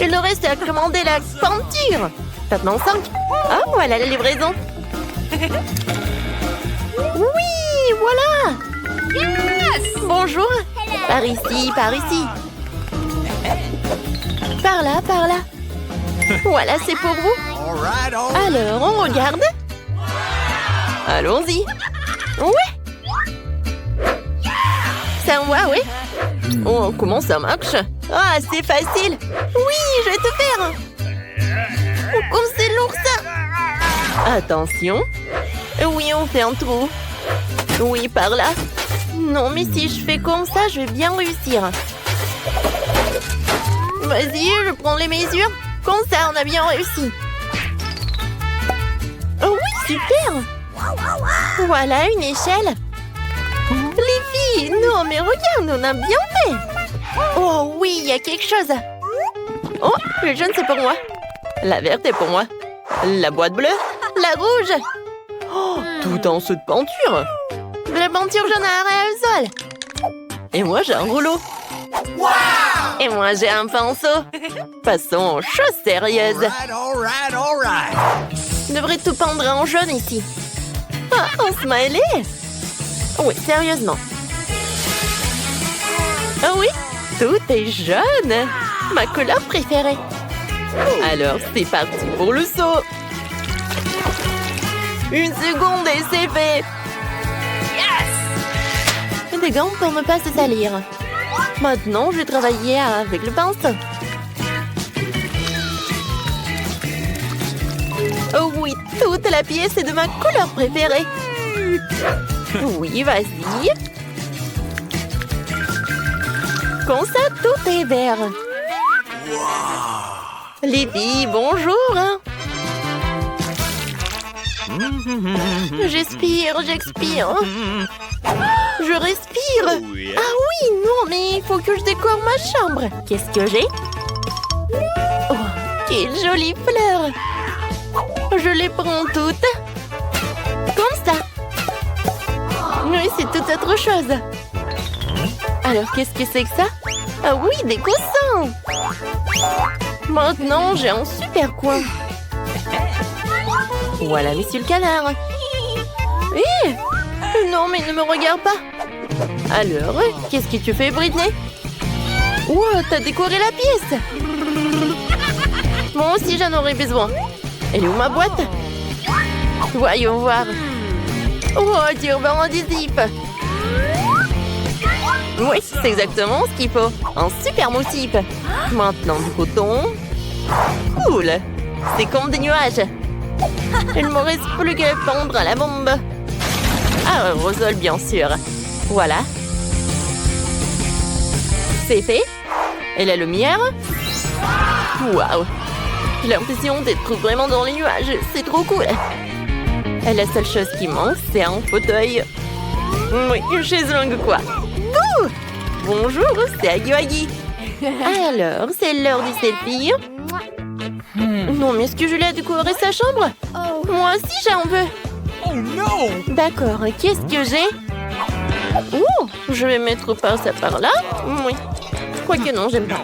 Il nous reste à commander la peinture. Maintenant 5. Ah, voilà la livraison. Oui, voilà. Yes! Bonjour. Par ici, par ici. Par là, par là. Voilà, c'est pour vous. Alors, on regarde. Allons-y. Ouais. Ça va, oui. Oh, comment ça marche? Ah, c'est facile. Oui, je vais te faire. Oh, comme c'est lourd, ça. Attention. Oui, on fait un trou. Oui, par là. Non, mais si je fais comme ça, je vais bien réussir. Vas-y, je prends les mesures. Comme ça, on a bien réussi. Oh oui, super. Voilà, une échelle. Les filles, non, mais regarde, on a bien fait. Oh oui, il y a quelque chose. Oh, le jaune, c'est pour moi. La verte est pour moi. La boîte bleue. La rouge. Oh, tout en saut de peinture. De la peinture jaune à aérosol. Et moi, j'ai un rouleau. Et moi, j'ai un pinceau. Passons aux choses sérieuses. Je devrais tout peindre en jaune ici. Ah, un smiley. Oui, sérieusement. Ah oui, tout est jaune. Ma couleur préférée. Alors, c'est parti pour le saut. Une seconde et c'est fait. Yes! Des gants pour ne pas se salir. Maintenant, je vais travailler avec le pinceau. Oh oui, toute la pièce est de ma couleur préférée. Oui, vas-y. Comme ça, tout est vert. Les filles, bonjour. J'expire. Je respire. Ah oui, non, mais il faut que je décore ma chambre. Qu'est-ce que j'ai? Oh, quelle jolie fleur. Je les prends toutes. Comme ça. Oui, c'est tout autre chose. Alors, qu'est-ce que c'est que ça? Ah oui, des coussins. Maintenant, j'ai un super coin. Voilà, monsieur le canard. Hé! Non, mais ne me regarde pas. Alors, qu'est-ce que tu fais, Britney? Oh, t'as décoré la pièce. Moi aussi, j'en aurais besoin. Elle est où ma boîte? Voyons voir. Oh, tu ruban adhésif. Oui, c'est exactement ce qu'il faut. Un super motif. Maintenant, du coton. Cool. C'est comme des nuages. Il ne me reste plus qu'à pendre à la bombe. Ah, aérosol, bien sûr. Voilà. C'est fait. Et la lumière? Waouh! J'ai l'impression d'être vraiment dans les nuages. C'est trop cool. Et la seule chose qui manque, c'est un fauteuil. Oui, une chaise longue quoi. Ouh! Bonjour, c'est Agui. Alors, c'est l'heure du selfie. Non, mais est-ce que je l'ai décoré sa chambre? Moi aussi, j'en veux. Oh non! D'accord, qu'est-ce que j'ai? Oh, je vais mettre par ça par là. Oui. Quoique non, j'aime pas.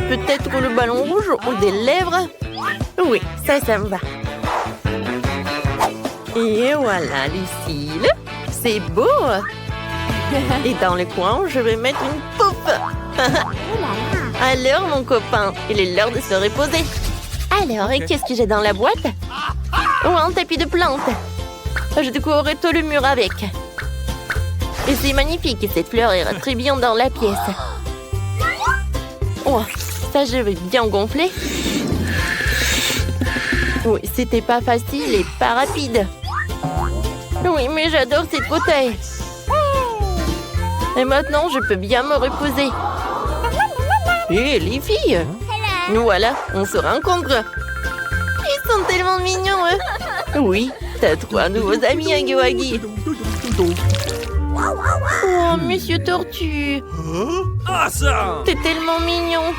Peut-être le ballon rouge ou des lèvres. Oui, ça me va. Et voilà, Lucille. C'est beau. Et dans le coin, je vais mettre une poupe. Alors, mon copain, il est l'heure de se reposer. Alors, et qu'est-ce que j'ai dans la boîte? Oh, un tapis de plantes. Je décorerai tout le mur avec. Et c'est magnifique, cette fleur ira très bien dans la pièce. Oh, ça, je vais bien gonfler. Oui, c'était pas facile et pas rapide. Oui, mais j'adore cette fauteuil. Et maintenant, je peux bien me reposer. Hé, les filles! Nous voilà, on se rencontre. Ils sont tellement mignons, eux. Oui, t'as 3 nouveaux amis, Agui. Oh, Monsieur Tortue. Awesome! T'es tellement mignon.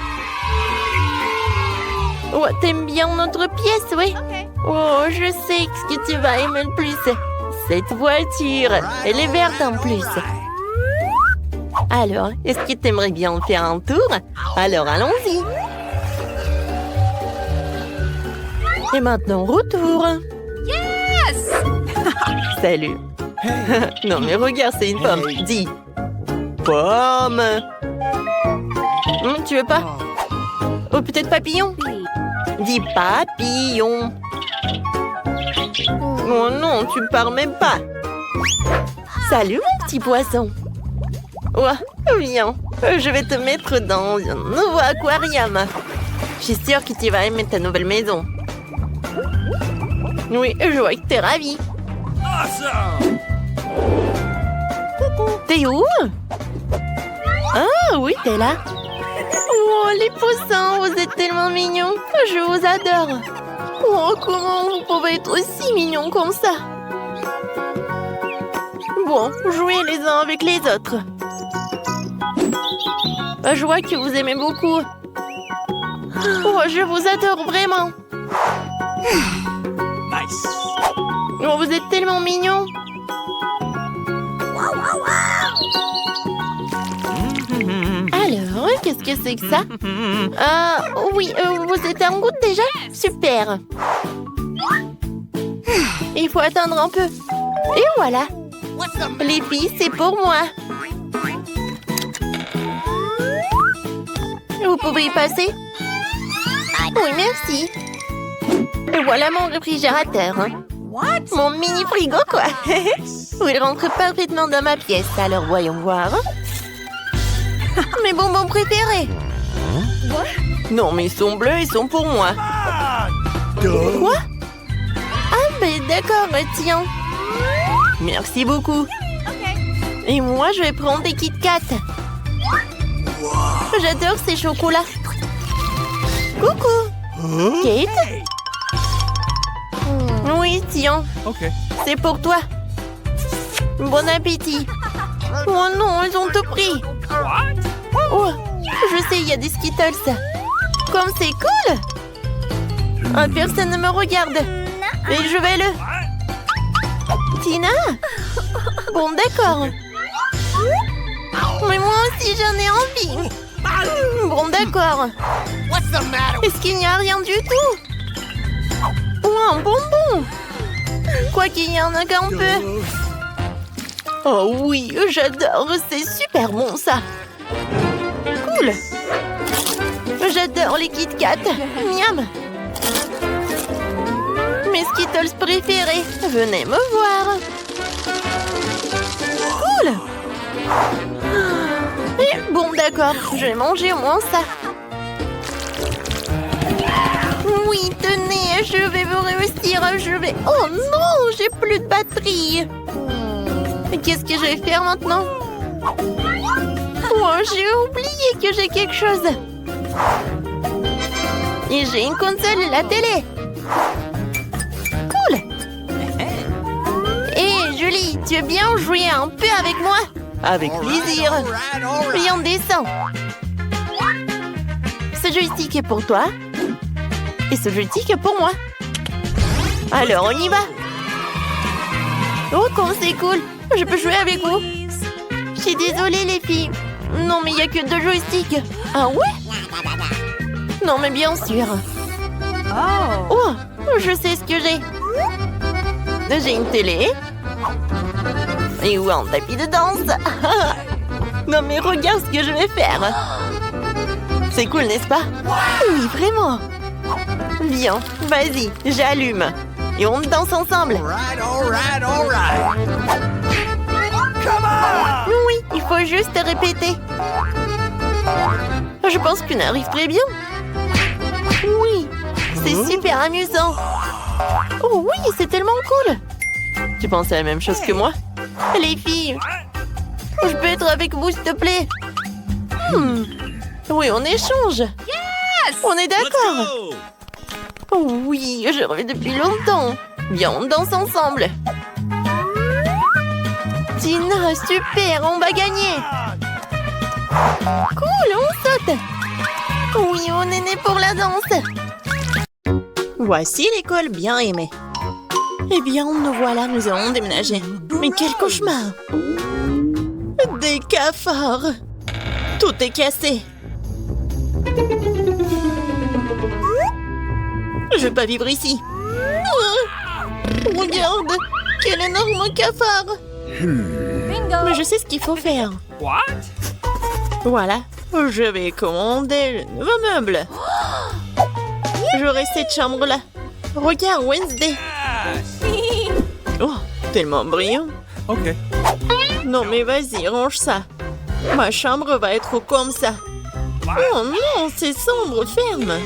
Oh, t'aimes bien notre pièce, oui? Oh, je sais ce que tu vas aimer le plus. Cette voiture, elle est verte en plus. Alors, est-ce que t'aimerais bien faire un tour? Alors, allons-y. Et maintenant, retour. Yes! Salut. Non, mais regarde, c'est une pomme. Dis. Pomme. Tu veux pas? Oh, peut-être papillon? Dis papillon. Oh non, tu pars même pas. Salut, mon petit poisson. Ouais, viens. Je vais te mettre dans un nouveau aquarium. Je suis sûre que tu vas aimer ta nouvelle maison. Oui, je vois que t'es ravie. Awesome! T'es où? Ah oui, t'es là. Oh, les poussins, vous êtes tellement mignons. Je vous adore. Oh, comment vous pouvez être aussi mignons comme ça? Bon, jouez les uns avec les autres. Je vois que vous aimez beaucoup. Oh, je vous adore vraiment. Nice! Oh, vous êtes tellement mignons. Alors, qu'est-ce que c'est que ça? Oui, vous êtes en route déjà? Super. Il faut attendre un peu. Et voilà. Les filles, c'est pour moi. Vous pouvez y passer? Oui, merci. Et voilà mon réfrigérateur. Mon mini frigo, quoi. Il rentre parfaitement dans ma pièce. Alors, voyons voir. Mes bonbons préférés. Non, mais ils sont bleus, ils sont pour moi. Quoi? Ah, ben d'accord, tiens. Merci beaucoup. Et moi, je vais prendre des Kit Kat. J'adore ces chocolats. Coucou. Kate? Oui, tiens. Okay. C'est pour toi. Bon appétit. Oh non, ils ont tout pris. Oh, je sais, il y a des Skittles. Comme c'est cool. Ah, personne ne me regarde. Et je vais le... Tina? Bon, d'accord. Mais moi aussi, j'en ai envie. Bon, d'accord. Est-ce qu'il n'y a rien du tout? Oh, un bonbon. Quoi qu'il y en a qu'un peu. Oh oui, j'adore. C'est super bon, ça. Cool. J'adore les Kit Kat. Miam. Mes Skittles préférés. Venez me voir. Cool. Et bon, d'accord. Je vais manger au moins ça. Oui, tenez, je vais vous réussir. Je vais... Oh non, j'ai plus de batterie. Qu'est-ce que je vais faire maintenant? Oh, j'ai oublié que j'ai quelque chose. Et j'ai une console et la télé. Cool. Hé, Julie, tu veux bien jouer un peu avec moi? Avec plaisir. Viens, descends. Ce joystick est pour toi. Et ce joystick est pour moi. Alors, on y va. Oh, comme c'est cool. Je peux jouer avec vous. Je suis désolée, les filles. Non, mais il n'y a que 2 joysticks. Ah ouais? Non, mais bien sûr. Oh, je sais ce que j'ai. J'ai une télé. Et où un tapis de danse. Non, mais regarde ce que je vais faire. C'est cool, n'est-ce pas? Oui, vraiment. Viens, vas-y, j'allume. Et on danse ensemble. Oui, il faut juste répéter. Je pense qu'on arrive très bien. Oui, c'est super amusant. Oh oui, c'est tellement cool. Tu penses à la même chose que moi? Les filles, je peux être avec vous, s'il te plaît? Oui, on échange. Yes! On est Let's d'accord. go! Oh oui, je rêve depuis longtemps. Viens, on danse ensemble. Tina, super, on va gagner. Cool, on saute. Oui, on est né pour la danse. Voici l'école bien aimée. Eh bien, nous voilà, nous allons déménager. Mais quel cauchemar! Des cafards! Tout est cassé. Je veux pas vivre ici. Regarde, quel énorme cafard. Bingo. Mais je sais ce qu'il faut faire. What? Voilà, je vais commander le nouveau meuble. J'aurai cette chambre-là. Regarde, Wednesday. Yes. Oh, tellement brillant. Okay. Non, mais vas-y, range ça. Ma chambre va être comme ça. Oh non, c'est sombre, ferme.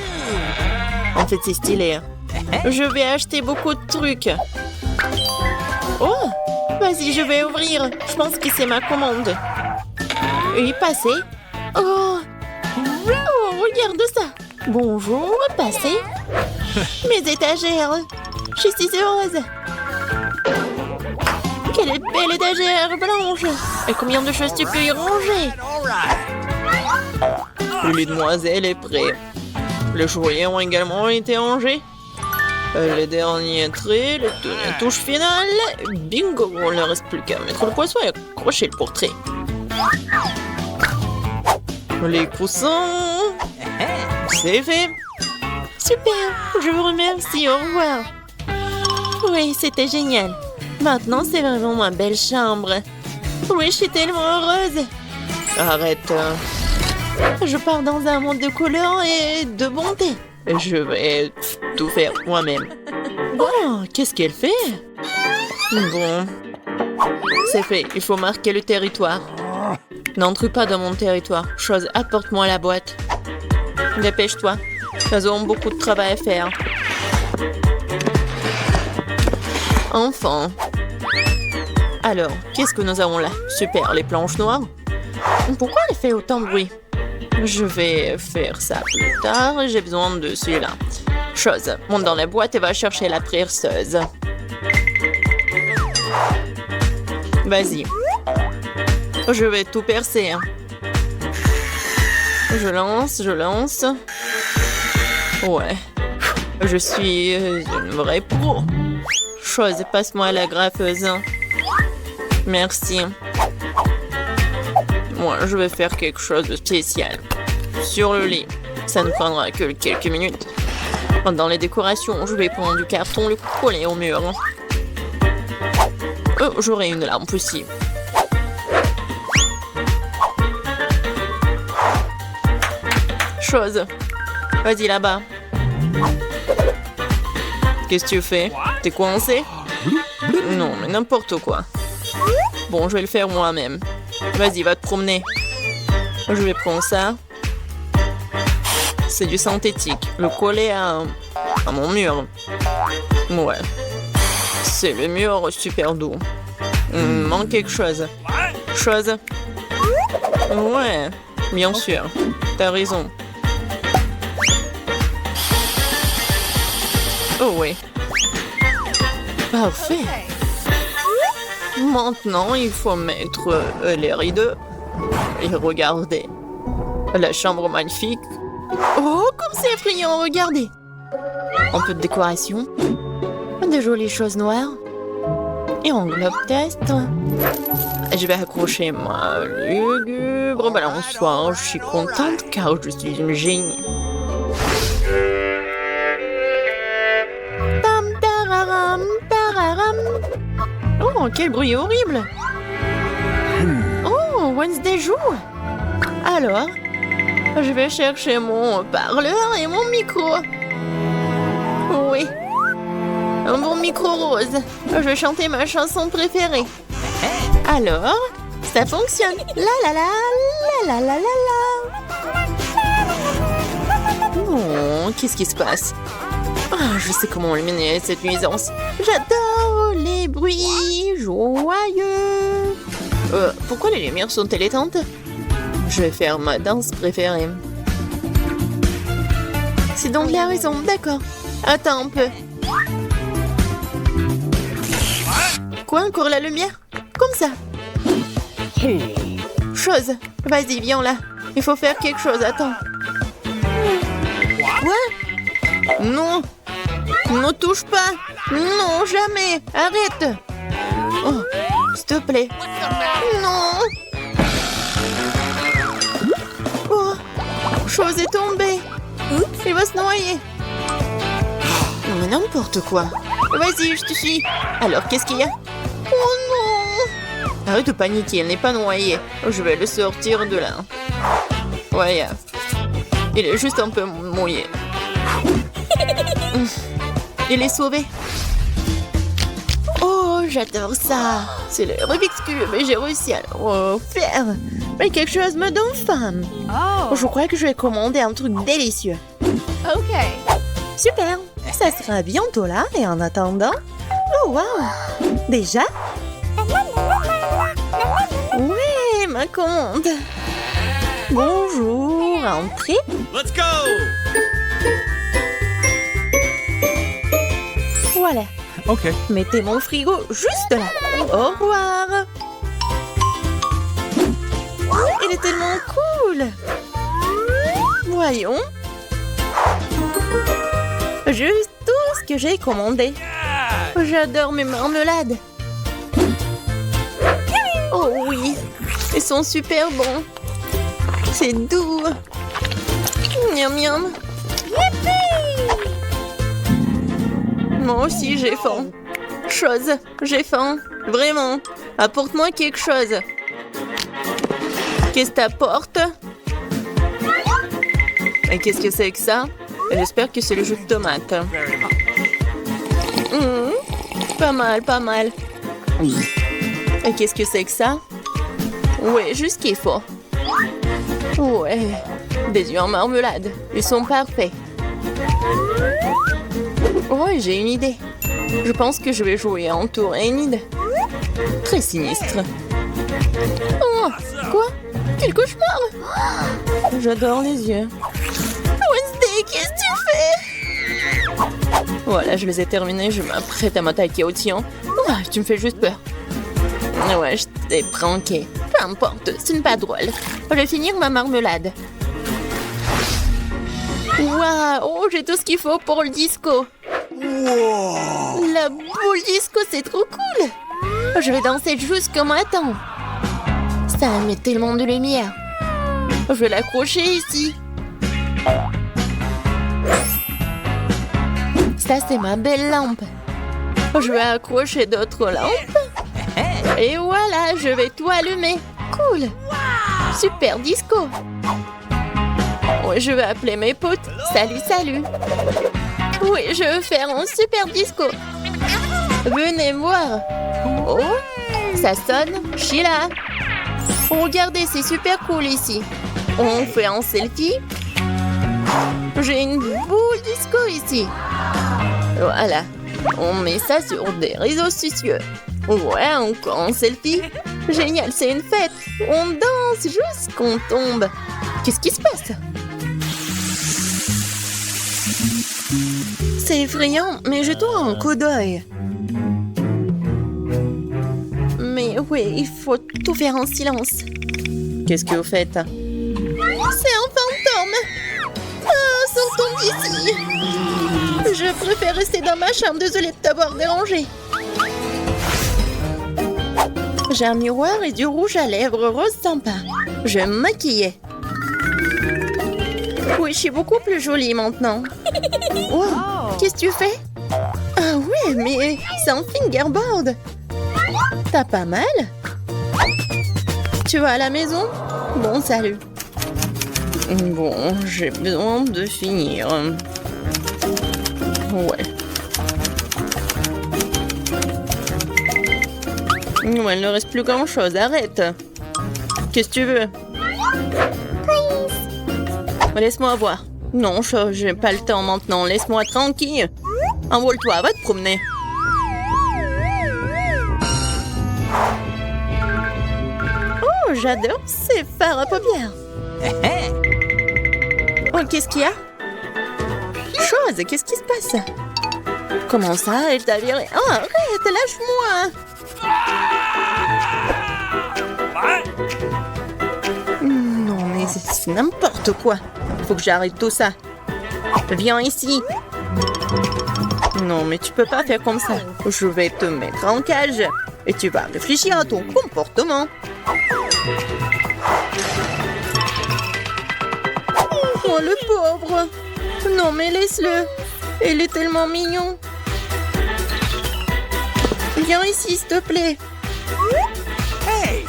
En fait, c'est stylé. Je vais acheter beaucoup de trucs. Oh, vas-y, je vais ouvrir. Je pense que c'est ma commande. Oui, passez. Oh, regarde ça. Bonjour, passez. Mes étagères. Je suis si heureuse. Quelle belle étagère blanche. Et combien de choses tu peux y ranger? All right. Les demoiselles est prêt. Les jouets ont également été rangés. Les derniers traits, les dernières touches finales. Bingo, il ne reste plus qu'à mettre le poisson et accrocher le portrait. Les coussins. C'est fait. Super, je vous remercie, au revoir. Oui, c'était génial. Maintenant, c'est vraiment ma belle chambre. Oui, je suis tellement heureuse. Arrête. Je pars dans un monde de couleurs et de bonté. Je vais tout faire moi-même. Oh, qu'est-ce qu'elle fait? Bon. C'est fait, il faut marquer le territoire. N'entre pas dans mon territoire. Chose, apporte-moi la boîte. Dépêche-toi. Nous avons beaucoup de travail à faire. Enfin. Alors, qu'est-ce que nous avons là? Super, les planches noires. Pourquoi elle fait autant de bruit? Je vais faire ça plus tard. J'ai besoin de celui-là. Chose, monte dans la boîte et va chercher la perceuse. Vas-y. Je vais tout percer. Je lance. Ouais. Je suis une vraie pro. Chose, passe-moi la graffeuse. Merci. Moi, je vais faire quelque chose de spécial. Sur le lit. Ça ne prendra que quelques minutes. Dans les décorations, je vais prendre du carton, le coller au mur. Oh, j'aurai une lampe aussi. Chose. Vas-y là-bas. Qu'est-ce que tu fais? T'es coincé? Non, mais n'importe quoi. Bon, je vais le faire moi-même. Vas-y, va te promener. Je vais prendre ça. C'est du synthétique. Le coller à mon mur. Ouais. C'est le mur super doux. Il me manque quelque chose. Chose. Ouais, bien sûr. T'as raison. Oh oui. Parfait. Maintenant, il faut mettre les rideaux. Et regardez. La chambre magnifique. Oh, comme c'est effrayant, regardez. Un peu de décoration. De jolies choses noires. Et en globe test. Je vais accrocher ma lugubre balançoire. Je suis contente car je suis une génie. Tam tararam, tararam. Oh, quel bruit horrible. Oh, Wednesday joue. Alors, je vais chercher mon parleur et mon micro. Oui. Un bon micro rose. Je vais chanter ma chanson préférée. Alors, ça fonctionne. La la la, la la la la la. Oh, qu'est-ce qui se passe? Ah, je sais comment éliminer cette nuisance. J'adore les bruits joyeux. Pourquoi les lumières sont-elles éteintes? Je vais faire ma danse préférée. C'est donc la raison, d'accord. Attends un peu. Quoi, encore la lumière? Comme ça. Chose. Vas-y, viens là. Il faut faire quelque chose, attends. Quoi? Non. Ne touche pas. Non, jamais. Arrête. Oh, s'il te plaît. Non. Oh, Chose est tombée. Il va se noyer. Mais n'importe quoi. Vas-y, je te suis. Alors, qu'est-ce qu'il y a? Oh non! Arrête de paniquer, elle n'est pas noyée. Je vais le sortir de là. Ouais, il est juste un peu mouillé. Il est sauvé. Oh, j'adore ça. C'est le Rubik's Cube et j'ai réussi à le faire. Mais quelque chose me donne faim. Oh. Je crois que je vais commander un truc délicieux. Okay. Super. Ça sera bientôt là et en attendant... Oh, wow. Déjà? Ouais, ma commande. Bonjour, entrez. Let's go! Voilà. Okay. Mettez mon frigo juste là. Au revoir. Il est tellement cool. Voyons. Juste tout ce que j'ai commandé. J'adore mes marmelades. Oh oui, ils sont super bons. C'est doux. Miam miam. Moi aussi j'ai faim. J'ai faim. Vraiment. Apporte-moi quelque chose. Qu'est-ce que t'apportes? Et qu'est-ce que c'est que ça? J'espère que c'est le jus de tomate. Pas mal, pas mal. Et qu'est-ce que c'est que ça? Ouais, juste ce qu'il faut. Ouais, des œufs en marmelade. Ils sont parfaits. Oh, j'ai une idée. Je pense que je vais jouer en tour Enid. Très sinistre. Oh, quoi? Quel cauchemar! J'adore les yeux. Wednesday, qu'est-ce que tu fais? Voilà, je les ai terminés. Je m'apprête à m'attaquer au tien. Ah, tu me fais juste peur. Ouais, je t'ai pranké. Peu importe, ce n'est pas drôle. Je vais finir ma marmelade. Waouh, oh, j'ai tout ce qu'il faut pour le disco. Wow. La boule disco, c'est trop cool. Je vais danser jusqu'au matin. Ça met tellement de lumière. Je vais l'accrocher ici. Ça, c'est ma belle lampe. Je vais accrocher d'autres lampes. Et voilà, je vais tout allumer. Cool. Super disco. Oui, je vais appeler mes potes. Salut, salut. Oui, je veux faire un super disco. Venez voir. Oh, ça sonne. Je suis là. Regardez, c'est super cool ici. On fait un selfie. J'ai une boule disco ici. Voilà. On met ça sur des réseaux sociaux. Ouais, encore un selfie. Génial, c'est une fête. On danse jusqu'on tombe. Qu'est-ce qui se passe? C'est effrayant, mais jetons un coup d'œil. Mais oui, il faut tout faire en silence. Qu'est-ce que vous faites? C'est un fantôme! Ah, sortons d'ici! Je préfère rester dans ma chambre, désolée de t'avoir dérangé. J'ai un miroir et du rouge à lèvres rose sympa. Je vais me maquiller. Oui, je suis beaucoup plus jolie maintenant. Wow, qu'est-ce que tu fais? Ah ouais, mais c'est un fingerboard. T'as pas mal? Tu vas à la maison? Bon, salut. Bon, j'ai besoin de finir. Ouais. Ouais, il ne reste plus grand-chose. Arrête. Qu'est-ce que tu veux? Laisse-moi voir. Non, j'ai pas le temps maintenant. Laisse-moi tranquille. Envole-toi, va te promener. Oh, j'adore ces fards à paupières. Oh, qu'est-ce qu'il y a? Chose, qu'est-ce qui se passe? Comment ça, elle t'a viré? Oh, arrête, lâche-moi. Non, mais c'est n'importe quoi. Faut que j'arrête tout ça. Viens ici. Non, mais tu peux pas faire comme ça. Je vais te mettre en cage et tu vas réfléchir à ton comportement. Oh, le pauvre. Non, mais laisse-le. Il est tellement mignon. Viens ici, s'il te plaît. Hey!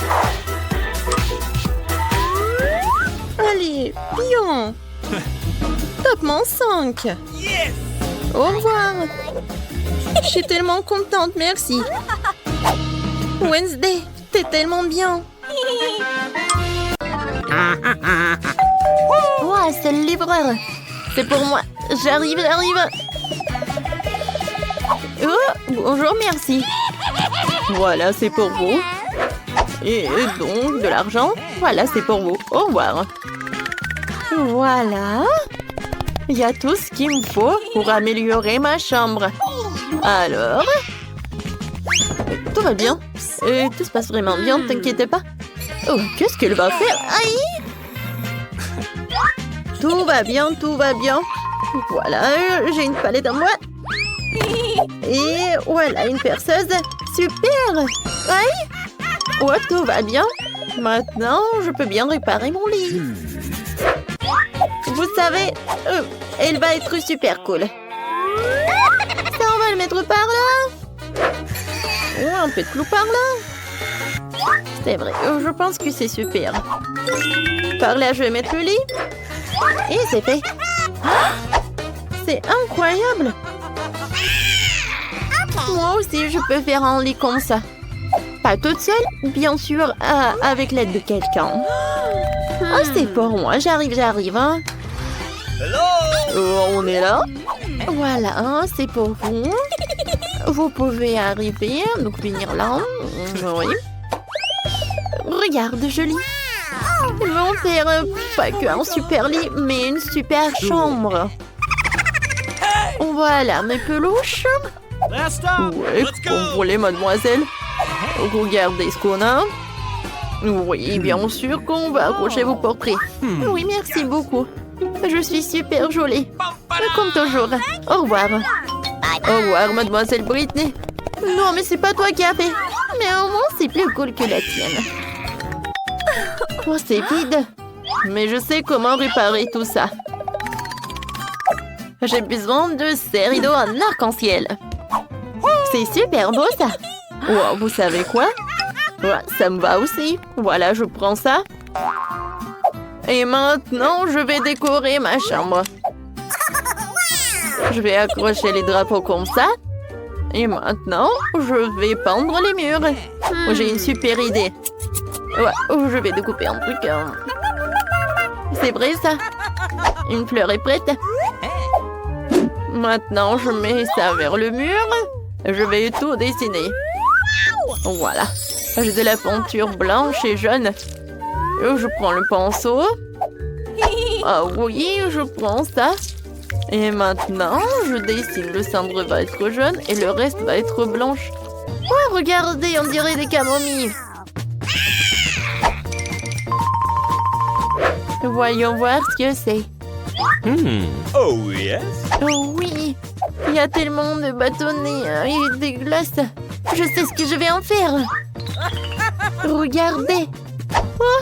Allez, bien. Top mon 5. Yes! Au revoir. Je suis tellement contente, merci. Wednesday, t'es tellement bien. Ouah, c'est le livreur. C'est pour moi. J'arrive. Oh, bonjour, merci. Voilà, c'est pour vous. Et donc, de l'argent. Voilà, c'est pour vous. Au revoir. Voilà. Il y a tout ce qu'il me faut pour améliorer ma chambre. Alors, tout va bien. Tout se passe vraiment bien, ne t'inquiète pas. Oh, qu'est-ce qu'elle va faire? Aïe! Tout va bien. Voilà, j'ai une palette en bois. Et voilà, une perceuse. Super! Aïe! Oh, tout va bien. Maintenant, je peux bien réparer mon lit. Vous savez, elle va être super cool. Ça, on va le mettre par là. Ouais, un peu de clou par là. C'est vrai, je pense que c'est super. Par là, je vais mettre le lit. Et c'est fait. C'est incroyable. Moi aussi, je peux faire un lit comme ça. Pas toute seule, bien sûr, avec l'aide de quelqu'un. Oh, c'est pour moi, j'arrive, hein. Hello! On est là. Voilà, c'est pour vous. Vous pouvez arriver, donc venir là. Oui. Regarde, joli. Ils vont faire pas qu'un super lit, mais une super chambre. Voilà, mes peluches. Last stop! Ouais, Let's go! contrôlez, mademoiselle. Regardez ce qu'on a. Oui, bien sûr qu'on va accrocher vos portraits. Oui, merci beaucoup. Je suis super jolie. Comme toujours. Au revoir. Au revoir, mademoiselle Britney. Non, mais c'est pas toi qui as fait. Mais au moins, c'est plus cool que la tienne. Oh, c'est vide. Mais je sais comment réparer tout ça. J'ai besoin de ces rideaux en arc-en-ciel. C'est super beau, ça. Oh, vous savez quoi? Ouais, ça me va aussi. Voilà, je prends ça. Et maintenant, je vais décorer ma chambre. Je vais accrocher les drapeaux comme ça. Et maintenant, je vais peindre les murs. Oh, j'ai une super idée. Ouais, je vais découper un truc. C'est vrai, ça? Une fleur est prête. Maintenant, je mets ça vers le mur. Je vais tout dessiner. Voilà. J'ai de la peinture blanche et jaune. Je prends le pinceau. Ah oui, je prends ça. Et maintenant, je dessine. Le centre va être jaune et le reste va être blanche. Oh, regardez, on dirait des camomilles. Voyons voir ce que c'est. Oh yes! Oh oui, il y a tellement de bâtonnets et des glaces. Je sais ce que je vais en faire. Regardez. Oh,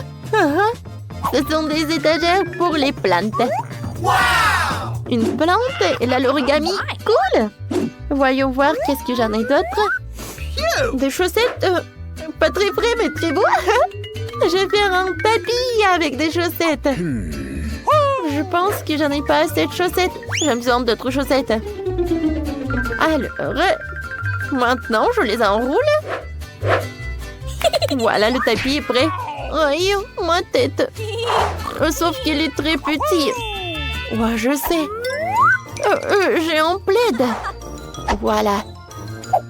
ce sont des étagères pour les plantes. Une plante et là l'origami. Cool. Voyons voir qu'est-ce que j'en ai d'autre. Des chaussettes. Pas très frais mais très beau. Je vais faire un tapis avec des chaussettes. Je pense que j'en ai pas assez de chaussettes. J'ai besoin d'autres chaussettes. Alors, maintenant, je les enroule. Voilà, le tapis est prêt. Aïe, ma tête. Sauf qu'il est très petit. Ouais, je sais. J'ai un plaid. Voilà.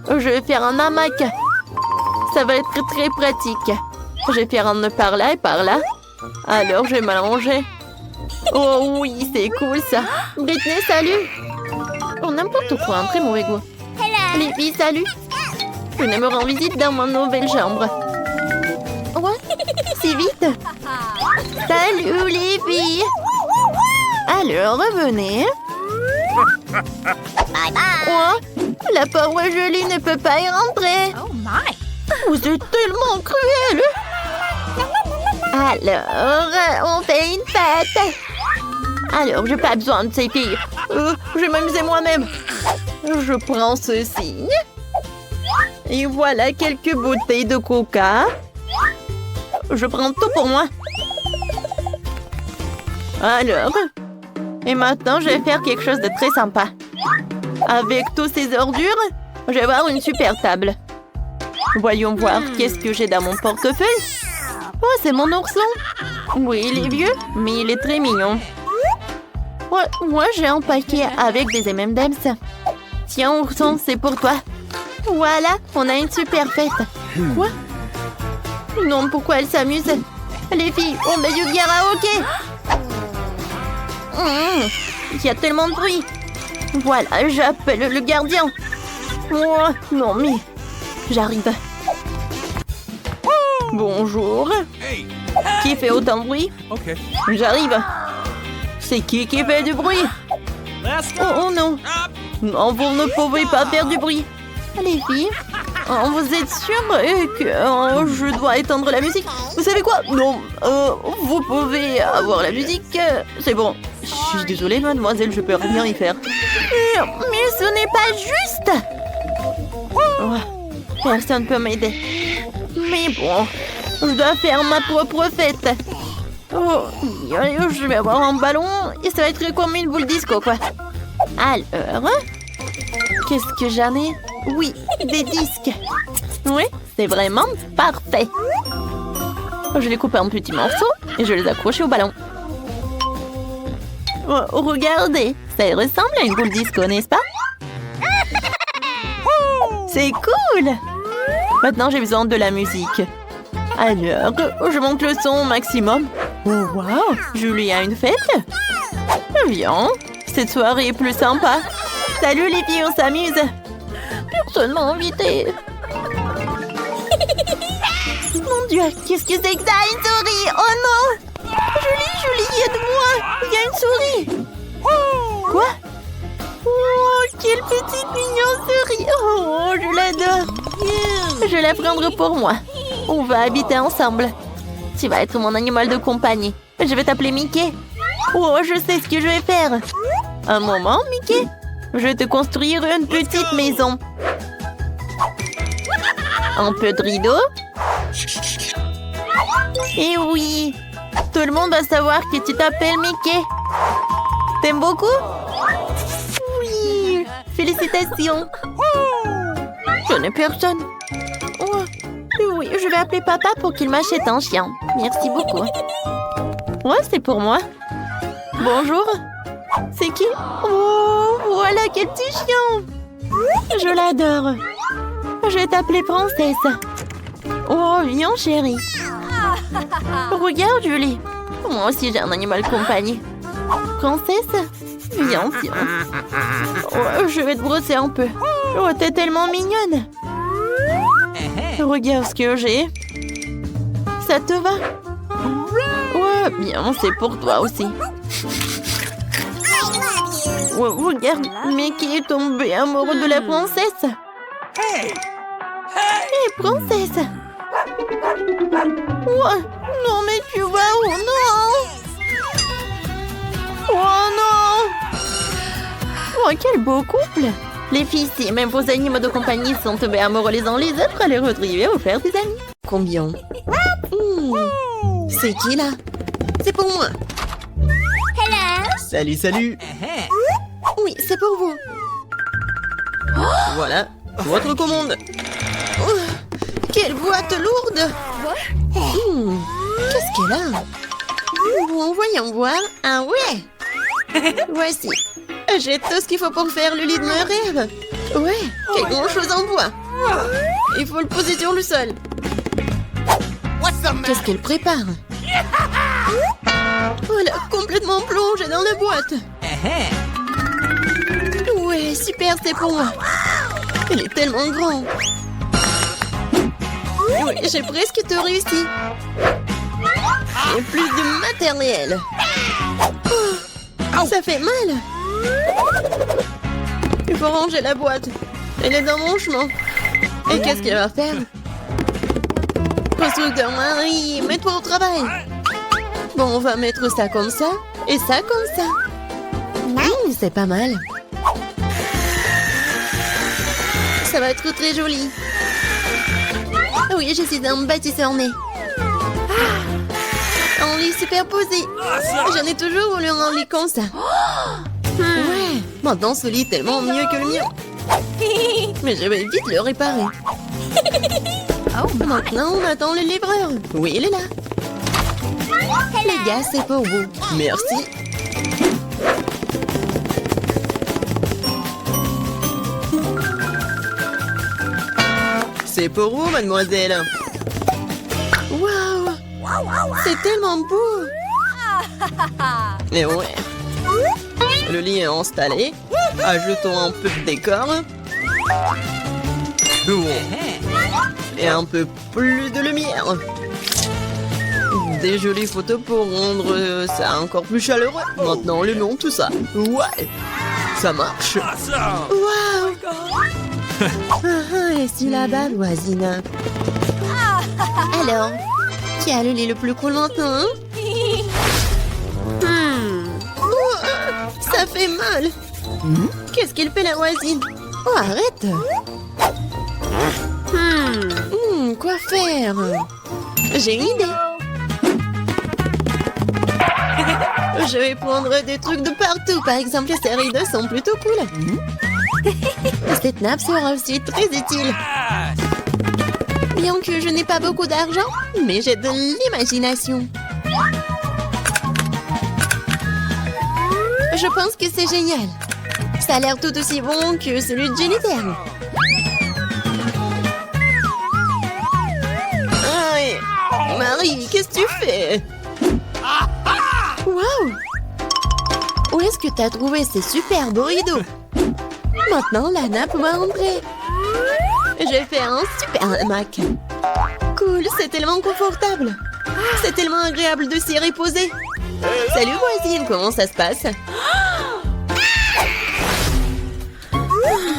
Je vais faire un hamac. Ça va être très pratique. Je vais faire un nœud par là et par là. Alors, je vais m'allonger. Oh oui, c'est cool ça. Britney, salut. Oh, n'importe quoi, un très mauvais goût. Les filles, salut. Venez me rendre visite dans ma nouvelle chambre. Ouais, si vite. Salut les filles. Alors, revenez. Oh, la pauvre Jolie ne peut pas y rentrer. Oh my! Vous êtes tellement cruel. Alors, on fait une fête. Alors, j'ai pas besoin de ces filles. Je vais m'amuser moi-même. Je prends ceci. Et voilà quelques bouteilles de coca. Je prends tout pour moi. Alors, et maintenant, je vais faire quelque chose de très sympa. Avec tous ces ordures, je vais avoir une super table. Voyons voir qu'est-ce que j'ai dans mon portefeuille. Oh, c'est mon ourson. Oui, il est vieux, mais il est très mignon. Ouais, moi, j'ai un paquet avec des M&M's. Tiens, ourson, c'est pour toi. Voilà, on a une super fête. Quoi? Non, pourquoi elle s'amuse? Les filles, on met du karaoké. Il y a tellement de bruit. Voilà, j'appelle le gardien. Oh, non, mais... J'arrive. Bonjour. Qui fait autant de bruit? J'arrive. C'est qui fait du bruit? Oh non. Non, vous ne pouvez pas faire du bruit. Les filles, vous êtes sûres que je dois éteindre la musique? Vous savez quoi? Non, vous pouvez avoir la musique. C'est bon. Je suis désolée, mademoiselle, je peux rien y faire. Mais ce n'est pas juste. Oh, personne ne peut m'aider. Mais bon, je dois faire ma propre fête. Oh, je vais avoir un ballon et ça va être comme une boule disco, quoi. Alors, qu'est-ce que j'en ai? Oui, des disques. Oui, c'est vraiment parfait. Je les coupe en petits morceaux et je les accroche au ballon. Oh, regardez, ça ressemble à une boule disco, n'est-ce pas? C'est cool! Maintenant, j'ai besoin de la musique. Alors, je monte le son au maximum. Oh, wow! Julie a une fête? Viens, cette soirée est plus sympa. Salut les filles, on s'amuse. Personne m'a invité. Mon Dieu, qu'est-ce que c'est que ça? Une souris! Oh non! Julie, aide-moi! Il y a une souris! Quoi? Oh, quelle petite mignonne souris! Oh, je l'adore! Je vais la prendre pour moi. On va habiter ensemble. Tu vas être mon animal de compagnie. Je vais t'appeler Mickey. Oh, je sais ce que je vais faire. Un moment, Mickey. Je vais te construire une petite maison. Un peu de rideau. Et oui, tout le monde va savoir que tu t'appelles Mickey. T'aimes beaucoup? Oui, félicitations. Je n'ai personne. Oh, oui, je vais appeler papa pour qu'il m'achète un chien. Merci beaucoup. Ouais, c'est pour moi. Bonjour. C'est qui? Oh, voilà quel petit chien. Je l'adore. Je vais t'appeler princesse. Oh, viens, chérie. Regarde, Julie. Moi aussi, j'ai un animal de compagnie. Princesse? Viens. Oh, je vais te brosser un peu. Oh, t'es tellement mignonne. Regarde ce que j'ai. Ça te va? Ouais, bien, c'est pour toi aussi. Ouais, regarde, Mickey est tombé amoureux de la princesse. Hé, princesse! Ouais, non, mais tu vas où? Non! Oh non! Oh, quel beau couple! Les filles, si même vos animaux de compagnie sont tombés amoureux les uns les autres, allez retrouver ou faire des amis. Combien? C'est qui là? C'est pour moi. Salut, salut. Oui, c'est pour vous. Voilà, votre commande. Oh, quelle boîte lourde! Qu'est-ce qu'elle a? Bon, voyons voir. Ah ouais! Voici. J'ai tout ce qu'il faut pour faire le lit de mes rêves. Ouais, quelle grande chose en bois. Il faut le poser sur le sol. Qu'est-ce qu'elle prépare? Voilà, complètement plongée dans la boîte. Ouais, super, c'est pour moi. Elle est tellement grande. Oui, j'ai presque tout réussi. Et plus de matériel. Oh, ça fait mal. Il faut ranger la boîte. Elle est dans mon chemin. Et qu'est-ce qu'elle va faire? Constructeur Marie, mets-toi au travail. Bon, on va mettre ça comme ça et ça comme ça. c'est pas mal. Ça va être très joli. Oui, je suis un bâtisseur né. Un lit superposé. J'en ai toujours voulu un lit comme ça. Ouais, maintenant ce lit est tellement mieux que le mien. Mais je vais vite le réparer. Maintenant, on attend le livreur. Oui, il est là. Les gars, c'est pour vous. Merci. C'est pour vous, mademoiselle. Waouh! C'est tellement beau! Et ouais. Le lit est installé. Ajoutons un peu de décor. Et un peu plus de lumière. Des jolies photos pour rendre ça encore plus chaleureux. Maintenant, allumons tout ça. Ouais! Ça marche. Waouh! Et si là-bas, voisine. Alors, qui a le lit le plus cool maintenant? Ça fait mal. Qu'est-ce qu'il fait la voisine? Oh, arrête. Quoi faire? J'ai une idée. Je vais prendre des trucs de partout. Par exemple, ces rideaux sont plutôt cool. Cette nappe sera aussi très utile. Bien que je n'ai pas beaucoup d'argent, mais j'ai de l'imagination. Je pense que c'est génial. Ça a l'air tout aussi bon que celui de Jennifer. Aïe. Marie, qu'est-ce que tu fais? Waouh! Où est-ce que tu as trouvé ces super beaux rideaux? Maintenant, la nappe va entrer. Je vais faire un super hamac. Cool, c'est tellement confortable. C'est tellement agréable de s'y reposer. Salut voisine, comment ça se passe?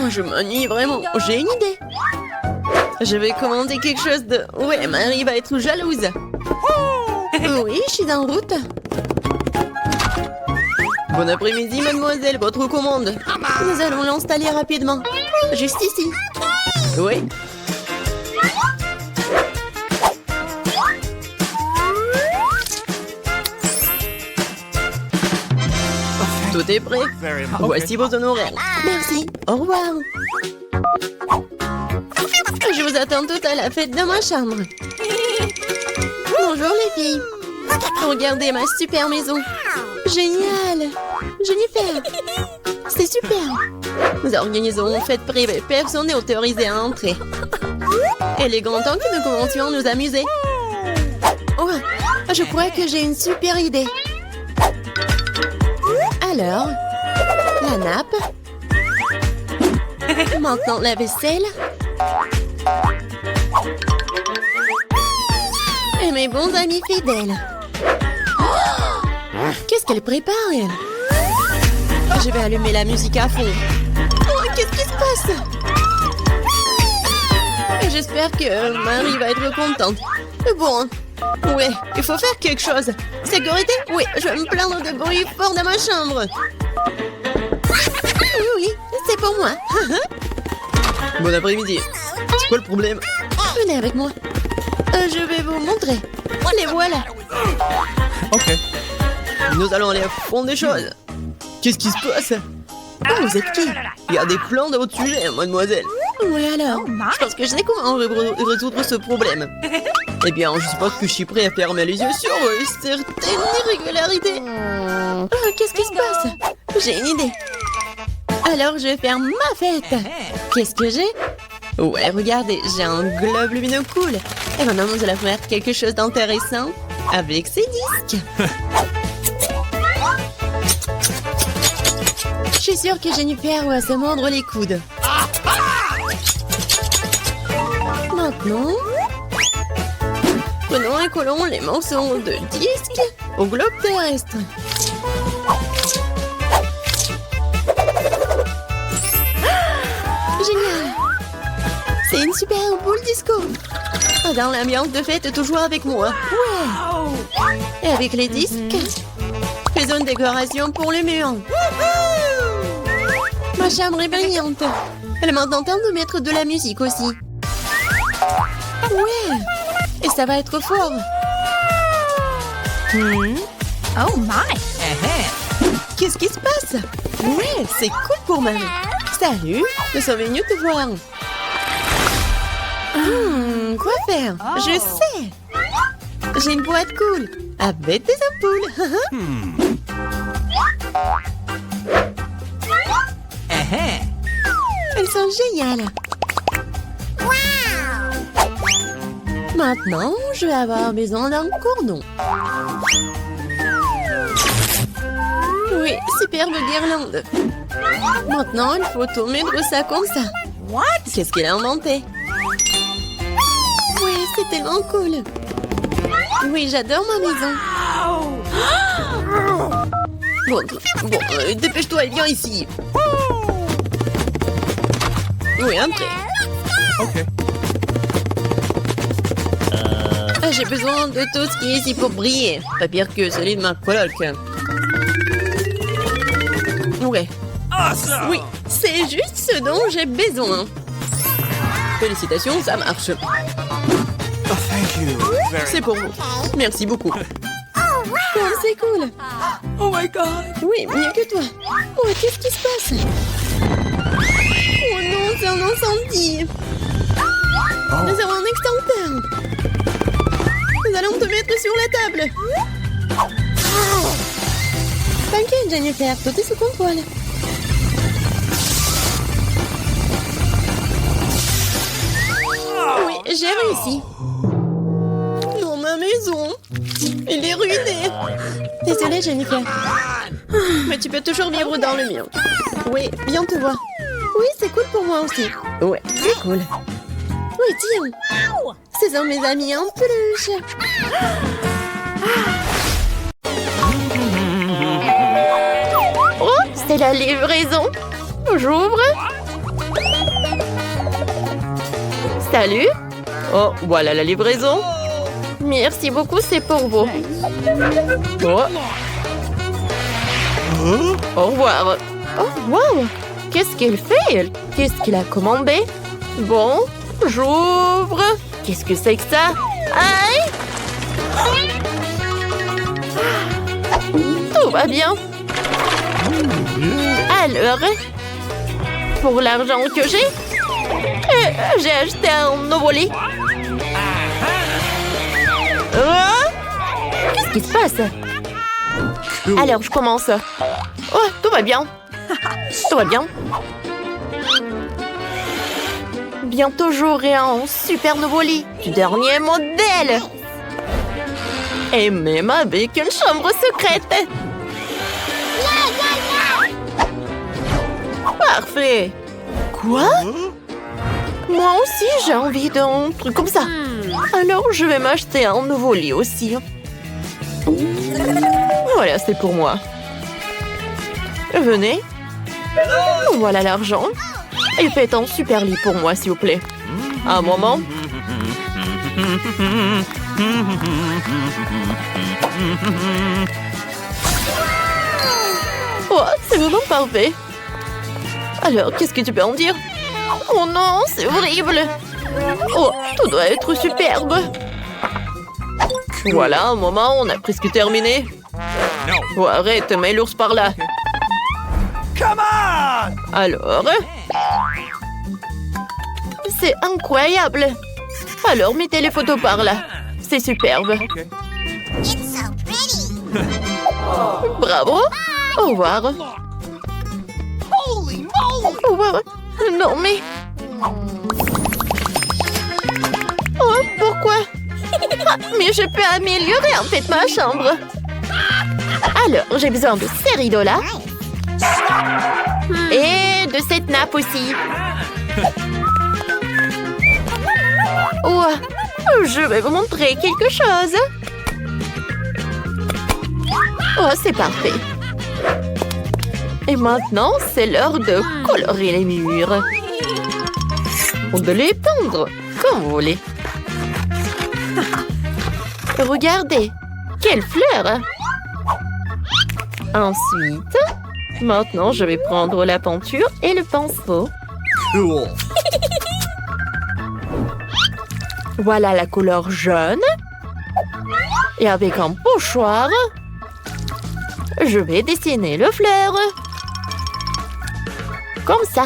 Je m'ennuie vraiment. J'ai une idée. Je vais commander quelque chose de... Ouais, Marie va être jalouse. Oui, je suis en route. Bon après-midi, mademoiselle, votre commande. Nous allons l'installer rapidement. Juste ici. Oui. Tout est prêt. Voici vos honoraires. Merci. Au revoir. Je vous attends toutes à la fête de ma chambre. Bonjour les filles. Regardez ma super maison. Génial. Jennifer. C'est super. Nous organisons une fête privée. Personne n'est autorisé à entrer. Il est grand temps que nous commencions à nous amuser. Oh, je crois que j'ai une super idée. Alors, la nappe. Maintenant, la vaisselle. Et mes bons amis fidèles. Oh, qu'est-ce qu'elle prépare, elle? Je vais allumer la musique à fond. Oh, qu'est-ce qui se passe? J'espère que Marie va être contente. Bon, ouais, il faut faire quelque chose. Sécurité? Oui, je vais me plaindre de bruit fort dans ma chambre. Oui, c'est pour moi. Bon après-midi. C'est quoi le problème? Venez avec moi. Je vais vous montrer. Les voilà. Ok. Nous allons aller à fond des choses. Qu'est-ce qui se passe? Oh, vous êtes qui? Il y a des plans de votre sujet, mademoiselle. Oui alors, je pense que je sais comment résoudre ce problème. Eh bien, je suppose que je suis prêt à fermer les yeux sur certaines irrégularités. Oh, qu'est-ce qui se passe? J'ai une idée. Alors, je vais faire ma fête. Qu'est-ce que j'ai? Ouais, regardez, j'ai un globe lumineux cool. Et maintenant, nous allons faire quelque chose d'intéressant avec ces disques. Je suis sûre que Jennifer va se mordre les coudes. Maintenant, prenons et collons les morceaux de disque au globe terrestre. Génial! C'est une super boule disco. Dans l'ambiance de fête, toujours avec moi. Ouais! Et avec les disques, faisons une décoration pour le mur. Ma chambre est brillante. Elle est maintenant temps de mettre de la musique aussi. Ouais. Et ça va être fort. Oh my! Qu'est-ce qui se passe? Ouais, c'est cool pour Marie. Salut, nous sommes venus te voir. Quoi faire? Je sais. J'ai une boîte cool avec des ampoules. Elles sont géniales. Maintenant, je vais avoir besoin d'un cordon. Oui, superbe guirlande. Maintenant, il faut tout mettre ça comme ça. What? Qu'est-ce qu'il a inventé? Oui, c'est tellement cool. Oui, j'adore ma maison. Bon, dépêche-toi et viens ici. Oui, entrez. Okay. J'ai besoin de tout ce qui est ici pour briller. Pas pire que celui de ma coloc. Ouais. Awesome. Oui, c'est juste ce dont j'ai besoin. Félicitations, ça marche. Oh, thank you. C'est pour vous. Merci beaucoup. Oh, c'est cool. Oh my God. Oui, mieux que toi. Oh, qu'est-ce qui se passe? Oh non, c'est un incendie. Nous avons un extincteur. Nous allons te mettre sur la table. T'inquiète, Jennifer, tout est sous contrôle. Oui, j'ai réussi. Non, ma maison. Elle est ruinée. Désolée, Jennifer. Mais tu peux toujours vivre dans le mien. Oui, viens te voir. Oui, c'est cool pour moi aussi. Ouais, c'est cool. Oui, tiens. Ce sont mes amis en peluche. Oh, c'est la livraison. J'ouvre. Salut. Oh, voilà la livraison. Merci beaucoup, c'est pour vous. Oh. Au revoir. Oh, wow. Qu'est-ce qu'il fait? Qu'est-ce qu'il a commandé? Bon, j'ouvre. Qu'est-ce que c'est que ça? Aïe! Tout va bien. Alors, pour l'argent que j'ai acheté un nouveau lit. Qu'est-ce qui se passe? Alors, je commence. Oh, tout va bien. Tout va bien. Bientôt, j'aurai un super nouveau lit du dernier modèle. Et même avec une chambre secrète. Parfait. Quoi? Moi aussi, j'ai envie d'un truc comme ça. Alors, je vais m'acheter un nouveau lit aussi. Voilà, c'est pour moi. Venez. Voilà l'argent. Et faites un super lit pour moi, s'il vous plaît. Un moment. Oh, c'est vraiment parfait. Alors, qu'est-ce que tu peux en dire? Oh non, c'est horrible. Oh, tout doit être superbe. Voilà, un moment, on a presque terminé. Oh, arrête, mets l'ours par là. Come on! Alors? C'est incroyable. Alors, mettez les photos par là. C'est superbe. Okay. Bravo. Au revoir. Au revoir. Non, mais... Oh, pourquoi? Ah, mais je peux améliorer en fait ma chambre. Alors, j'ai besoin de ces rideaux-là. Et de cette nappe aussi. Oh, je vais vous montrer quelque chose. Oh, c'est parfait. Et maintenant, c'est l'heure de colorer les murs. Ou de les peindre, comme vous voulez. Regardez, quelle fleur! Ensuite, Maintenant, je vais prendre la peinture et le pinceau. Cool. Voilà la couleur jaune. Et avec un pochoir, je vais dessiner le fleur. Comme ça.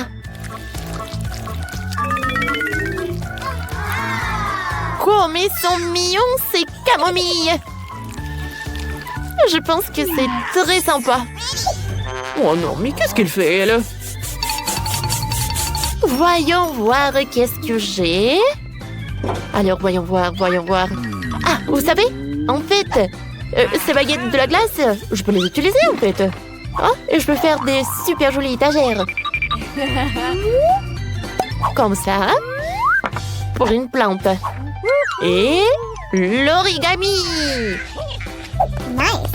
Comme ils sont mignons, ces camomilles. Je pense que c'est très sympa. Oh non, mais qu'est-ce qu'elle fait, elle? Voyons voir qu'est-ce que j'ai. Alors, voyons voir. Ah, vous savez, en fait, ces baguettes de la glace, je peux les utiliser, en fait. Oh, et je peux faire des super jolies étagères. Comme ça. Pour une plante. Et l'origami. Nice.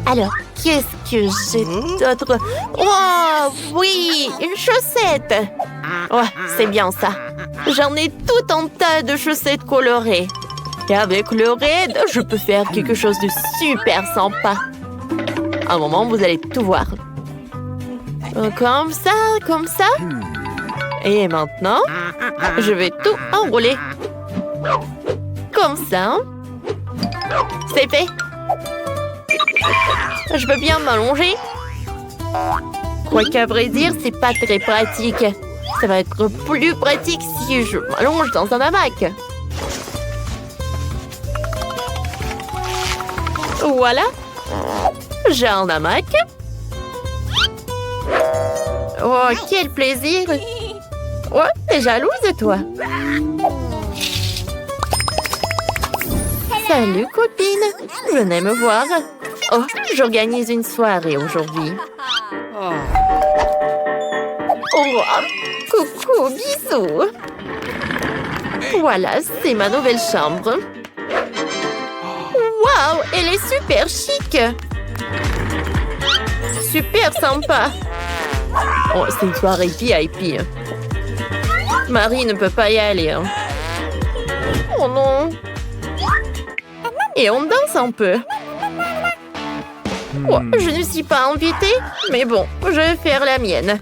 Alors, qu'est-ce que j'ai d'autre? Oh, oui, une chaussette. Ouais, c'est bien ça. J'en ai tout un tas de chaussettes colorées. Et avec le raid, je peux faire quelque chose de super sympa. Un moment, vous allez tout voir. Comme ça. Et maintenant, je vais tout enrouler. Comme ça. C'est fait. Je peux bien m'allonger. Quoiqu'à vrai dire, c'est pas très pratique. Ça va être plus pratique si je m'allonge dans un hamac. Voilà. J'ai un hamac. Oh, quel plaisir. Oh, t'es jalouse, toi? Salut, copine. Venez me voir. Oh, j'organise une soirée aujourd'hui. Oh, coucou, bisous. Voilà, c'est ma nouvelle chambre. Waouh, elle est super chic. Super sympa. Oh, c'est une soirée VIP. Marie ne peut pas y aller. Hein. Oh non. Et on danse un peu. Oh, je ne suis pas invitée, mais bon, je vais faire la mienne.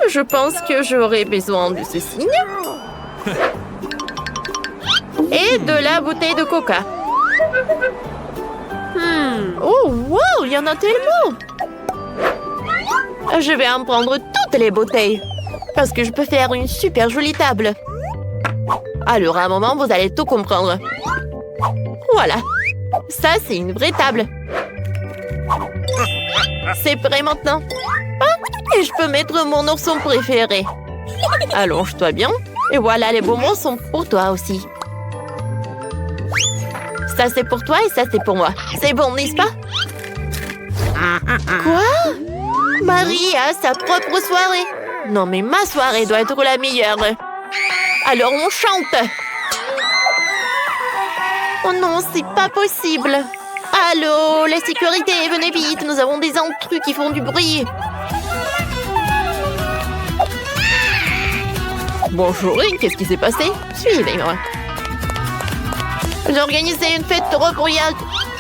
Je pense que j'aurai besoin de ce signe. Et de la bouteille de coca. Oh, wow, il y en a tellement. Je vais en prendre toutes les bouteilles. Parce que je peux faire une super jolie table. Alors, à un moment, vous allez tout comprendre. Voilà. Ça, c'est une vraie table. C'est prêt maintenant. Ah, et je peux mettre mon ourson préféré. Allonge-toi bien. Et voilà, les bonbons sont pour toi aussi. Ça, c'est pour toi et ça, c'est pour moi. C'est bon, n'est-ce pas? Quoi? Marie a sa propre soirée. Non, mais ma soirée doit être la meilleure. Alors, on chante. Oh non, c'est pas possible. Allô, la sécurité, venez vite. Nous avons des intrus qui font du bruit. Bonjour, qu'est-ce qui s'est passé? Suivez-moi. J'ai organisé une fête royale.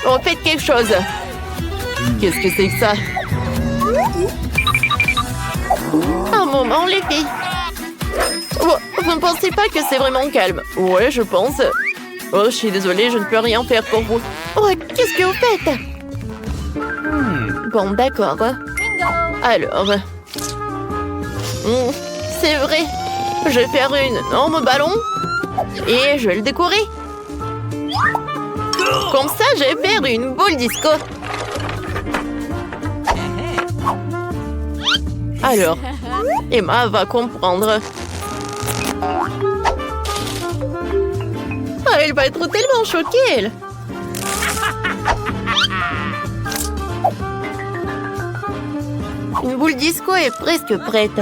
On fait quelque chose. Qu'est-ce que c'est que ça? Un moment, les filles. Oh, vous ne pensez pas que c'est vraiment calme? Ouais, je pense. Oh, je suis désolée, je ne peux rien faire pour vous. Oh, qu'est-ce que vous faites? Bon, d'accord. Alors... c'est vrai. Je vais faire une énorme ballon. Et je vais le décorer. Comme ça, je vais faire une boule disco. Alors, Emma va comprendre. Ah, elle va être tellement choquée, elle. Une boule disco est presque prête.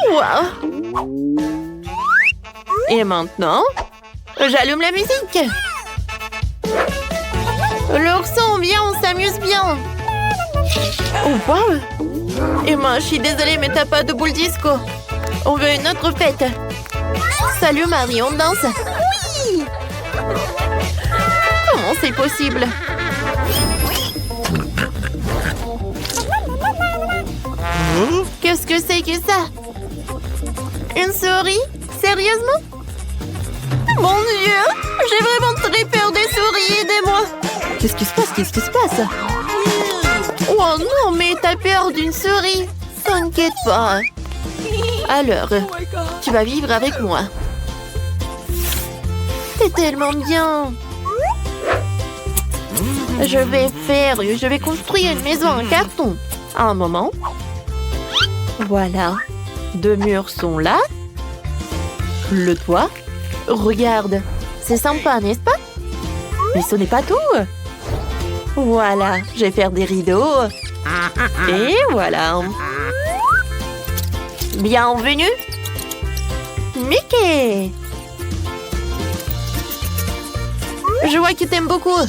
Wow. Et maintenant, j'allume la musique. L'ourson, viens, on s'amuse bien. Oh, wow. Emma, je suis désolée, mais t'as pas de boule disco. On veut une autre fête. Salut Marie, on danse. Oui. Comment c'est possible? Qu'est-ce que c'est que ça? Une souris? Sérieusement? Mon Dieu! J'ai vraiment très peur des souris, aidez-moi! Qu'est-ce qui se passe? Qu'est-ce qui se passe? Oh non, mais t'as peur d'une souris? T'inquiète pas. Alors, tu vas vivre avec moi. C'est tellement bien. Je vais construire une maison en carton. Un moment. Voilà. 2 murs sont là. Le toit. Regarde. C'est sympa, n'est-ce pas? Mais ce n'est pas tout. Voilà. Je vais faire des rideaux. Et voilà. Bienvenue. Mickey. Je vois que t'aimes beaucoup.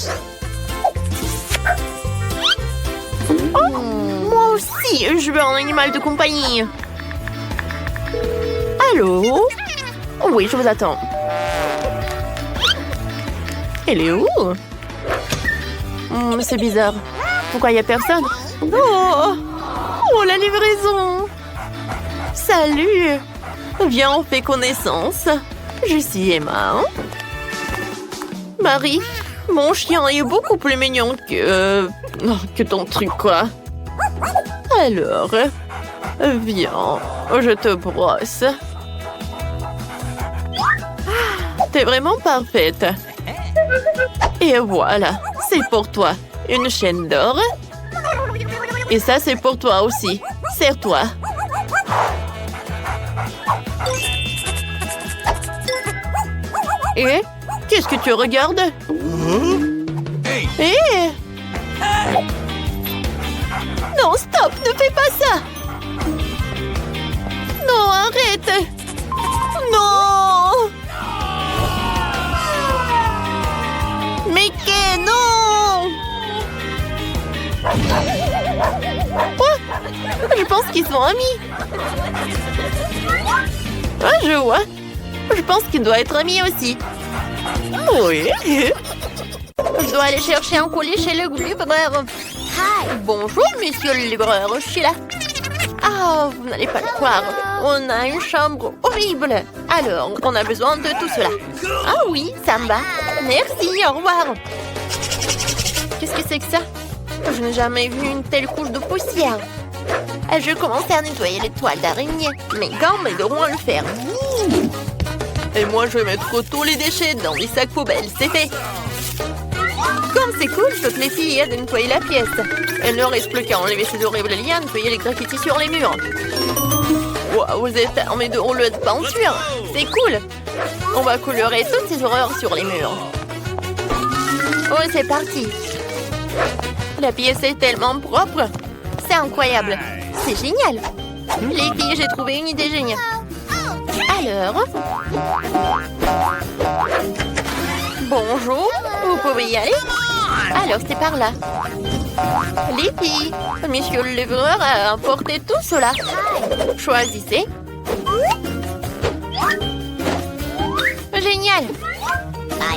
Oh, moi aussi, je veux un animal de compagnie. Allô? Oui, je vous attends. Elle est où? C'est bizarre. Pourquoi il n'y a personne? Oh, la livraison. Salut. Viens, on fait connaissance. Je suis Emma. Marie, mon chien est beaucoup plus mignon que ton truc, quoi. Alors, viens, je te brosse. T'es vraiment parfaite. Et voilà, c'est pour toi. Une chaîne d'or. Et ça, c'est pour toi aussi. Serre-toi. Et qu'est-ce que tu regardes? Eh! Non, stop! Ne fais pas ça! Non, arrête! Non! Mickey, non! Oh! Je pense qu'ils sont amis. Ah, je vois. Je pense qu'il doit être ami aussi. Oui. Je dois aller chercher un colis chez le libraire. Bonjour, monsieur le libraire, je suis là. Ah, vous n'allez pas le croire. On a une chambre horrible. Alors, on a besoin de tout cela. Ah oui, ça me va. Merci, au revoir. Qu'est-ce que c'est que ça? Je n'ai jamais vu une telle couche de poussière. Je commençais à nettoyer les toiles d'araignée. Mes gants m'aideront le faire. Et moi, je vais mettre tous les déchets dans les sacs poubelles. C'est fait. Comme c'est cool, toutes les filles aident à nettoyer la pièce. Il ne reste plus qu'à enlever ces horribles liens, nettoyer les graffitis sur les murs. Wow, vous êtes armés de rouleaux de peinture. C'est cool. On va colorer toutes ces horreurs sur les murs. Oh, c'est parti. La pièce est tellement propre. C'est incroyable. C'est génial. Les filles, j'ai trouvé une idée géniale. Alors... Bonjour, vous pouvez y aller? Alors, c'est par là. Les filles, monsieur le livreur a apporté tout cela. Choisissez. Génial.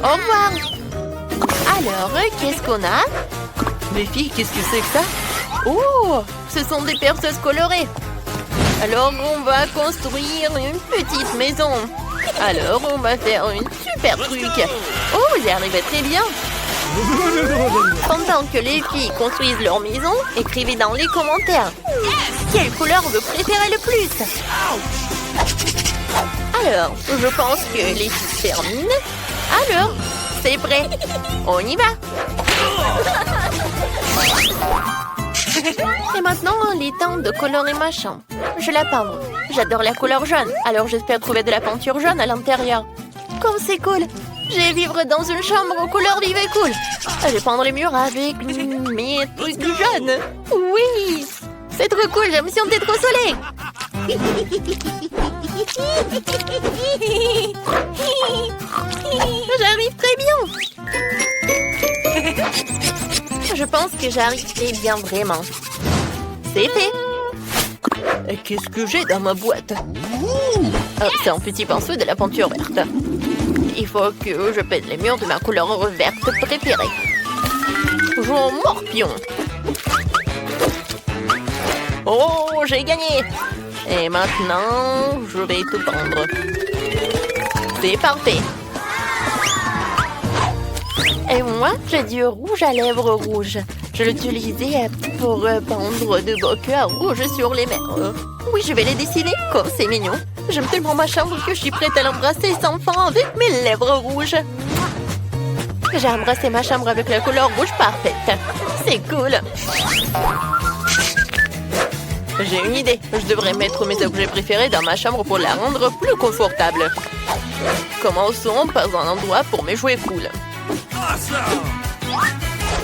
Au revoir. Alors, qu'est-ce qu'on a? Les filles, qu'est-ce que c'est que ça? Oh, ce sont des perceuses colorées. Alors, on va construire une petite maison. Alors, on va faire une super truc. Oh, vous y arrivez très bien. Pendant que les filles construisent leur maison, écrivez dans les commentaires. Quelle couleur vous préférez le plus? Alors, je pense que les filles terminent. Alors, c'est prêt. On y va. Et maintenant, il est temps de colorer ma chambre. Je la peindre. J'adore la couleur jaune, alors j'espère trouver de la peinture jaune à l'intérieur. Comme c'est cool. Je vais vivre dans une chambre aux couleurs vives et cool. Je vais peindre les murs avec mes trucs jaunes. Oui, c'est trop cool, j'ai l'impression d'être au soleil. J'arrive très bien. Je pense que j'arrive très bien vraiment. C'est fait. Qu'est-ce que j'ai dans ma boîte? Oh, c'est un petit pinceau de la peinture verte. Il faut que je peinte les murs de ma couleur verte préférée. Jouons morpion. Oh, j'ai gagné. Et maintenant, je vais tout peindre. C'est parfait. Et moi, j'ai du rouge à lèvres rouges. Je l'utilisais pour peindre de beaux cœurs rouges sur les murs. Oui, je vais les dessiner. Comme c'est mignon. J'aime tellement ma chambre que je suis prête à l'embrasser sans fin avec mes lèvres rouges. J'ai embrassé ma chambre avec la couleur rouge parfaite. C'est cool. J'ai une idée. Je devrais mettre mes objets préférés dans ma chambre pour la rendre plus confortable. Commençons par un endroit pour mes jouets cool.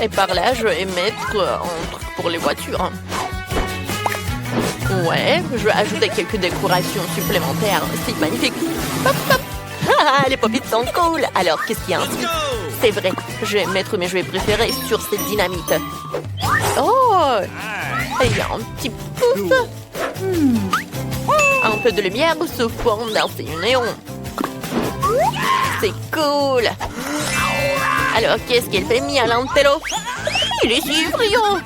Et par là, je vais mettre un truc pour les voitures. Ouais, je vais ajouter quelques décorations supplémentaires. C'est magnifique. Hop, hop. Ah, les pop-it sont cool. Alors, qu'est-ce qu'il y a ensuite? C'est vrai, je vais mettre mes jouets préférés sur cette dynamite. Oh, il y a un petit pouf. Un peu de lumière se forme dans ces néons. C'est cool. Alors, qu'est-ce qu'il fait, Michelangelo? Il est si brillant.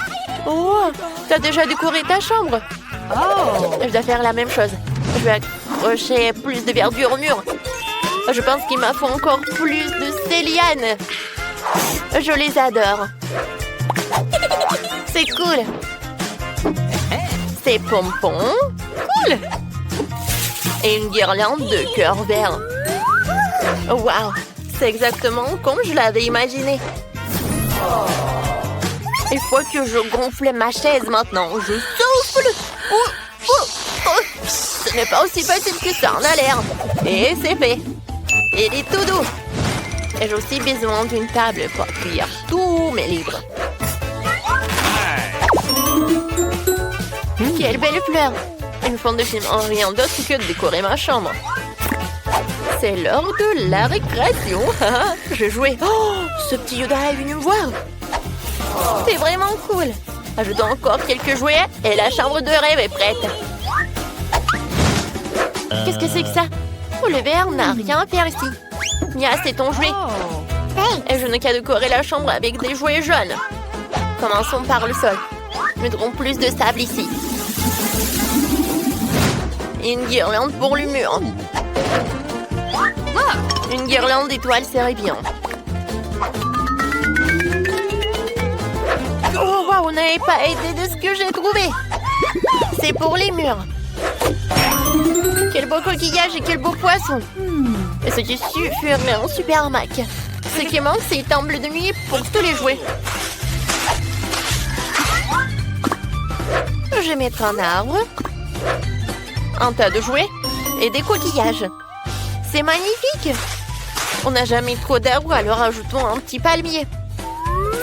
Oh, t'as déjà décoré ta chambre? Oh, je dois faire la même chose. Je vais accrocher plus de verdure au mur. Je pense qu'il m'en faut encore plus de ces lianes. Je les adore. C'est cool. Ces pompons. Cool. Et une guirlande de cœur vert. Waouh. C'est exactement comme je l'avais imaginé. Il faut que je gonfle ma chaise maintenant. Je souffle. Ce n'est pas aussi facile que ça en a l'air. Et c'est fait. Il est tout doux. Et j'ai aussi besoin d'une table pour accueillir tous mes livres. Quelle belle fleur. Une fond de film en rien d'autre que de décorer ma chambre. C'est l'heure de la récréation. Je jouais. Oh, ce petit Yoda est venu me voir. C'est vraiment cool. Ajoutons encore quelques jouets et la chambre de rêve est prête. Qu'est-ce que c'est que ça? Oh, le verre n'a rien à faire ici. Nia, c'est ton jouet. Et je n'ai qu'à décorer la chambre avec des jouets jaunes. Commençons par le sol. Mettrons plus de sable ici. Et une guirlande pour le mur. Une guirlande d'étoiles serait bien. Oh, wow, on n'avait pas aidé de ce que j'ai trouvé. C'est pour les murs. Quel beau coquillage et quel beau poisson. Et ce tissu ferait un super Mac. Ce qui manque, c'est une table de nuit pour tous les jouets. Je vais mettre un arbre, un tas de jouets et des coquillages. C'est magnifique. On n'a jamais trop d'arbres, alors ajoutons un petit palmier.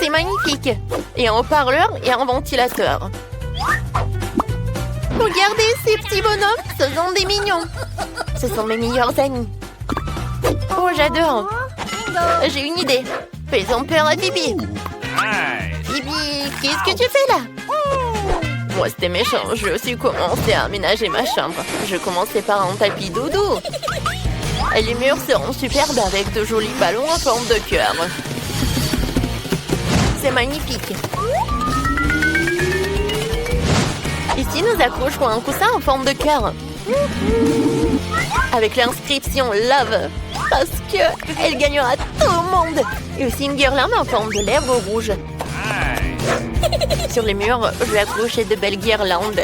C'est magnifique. Et un haut-parleur et un ventilateur. Regardez ces petits bonhommes, ce sont des mignons. Ce sont mes meilleurs amis. Oh, j'adore. J'ai une idée. Faisons peur à Bibi. Bibi, qu'est-ce que tu fais là? Moi, c'était méchant. Je vais aussi commencer à aménager ma chambre. Je commençais par un tapis dodo. Et les murs seront superbes avec de jolis ballons en forme de cœur. C'est magnifique. Ici, nous accrocherons un coussin en forme de cœur. Avec l'inscription Love. Parce qu'elle gagnera tout le monde. Et aussi une guirlande en forme de lèvres rouges. Sur les murs, je vais accrocher de belles guirlandes.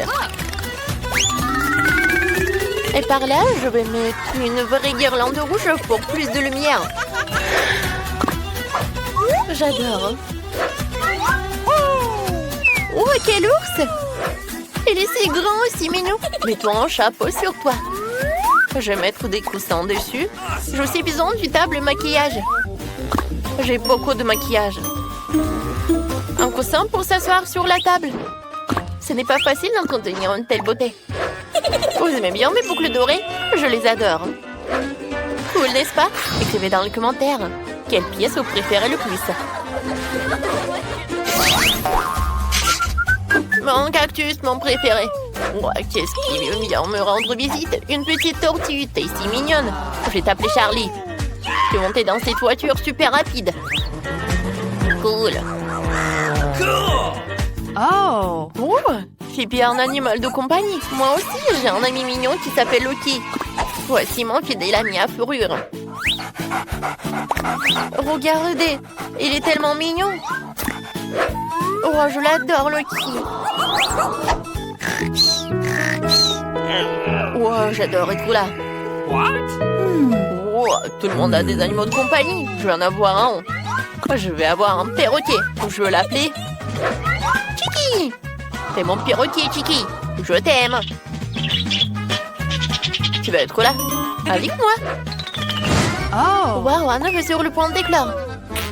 Et par là, je vais mettre une vraie guirlande rouge pour plus de lumière. J'adore. Oh, quel ours! Il est si grand et si mignon. Mets-toi un chapeau sur toi. Je vais mettre des coussins dessus. J'ai aussi besoin d'une table maquillage. J'ai beaucoup de maquillage. Un coussin pour s'asseoir sur la table. Ce n'est pas facile d'entretenir une telle beauté. Vous aimez bien mes boucles dorées? Je les adore. Cool, n'est-ce pas? Écrivez dans les commentaires. Quelle pièce vous préférez le plus? Mon cactus, mon préféré. Ouais, qu'est-ce qui veut bien me rendre visite? Une petite tortue, t'es si mignonne. Je vais t'appeler Charlie. Je vais monter dans cette voiture super rapide. Cool. Cool. Oh. Oh, j'ai bien un animal de compagnie. Moi aussi, j'ai un ami mignon qui s'appelle Loki. Voici mon fidèle ami à fourrure. Regardez, il est tellement mignon. Oh, je l'adore, Loki. Oh, j'adore être là. What? Oh, tout le monde a des animaux de compagnie. Je vais en avoir un. Je vais avoir un perroquet. Je veux l'appeler Chiki. C'est mon perroquet, Chiki. Je t'aime. Tu vas être là avec moi. Oh. Waouh, un œuf est sur le point de d'éclore.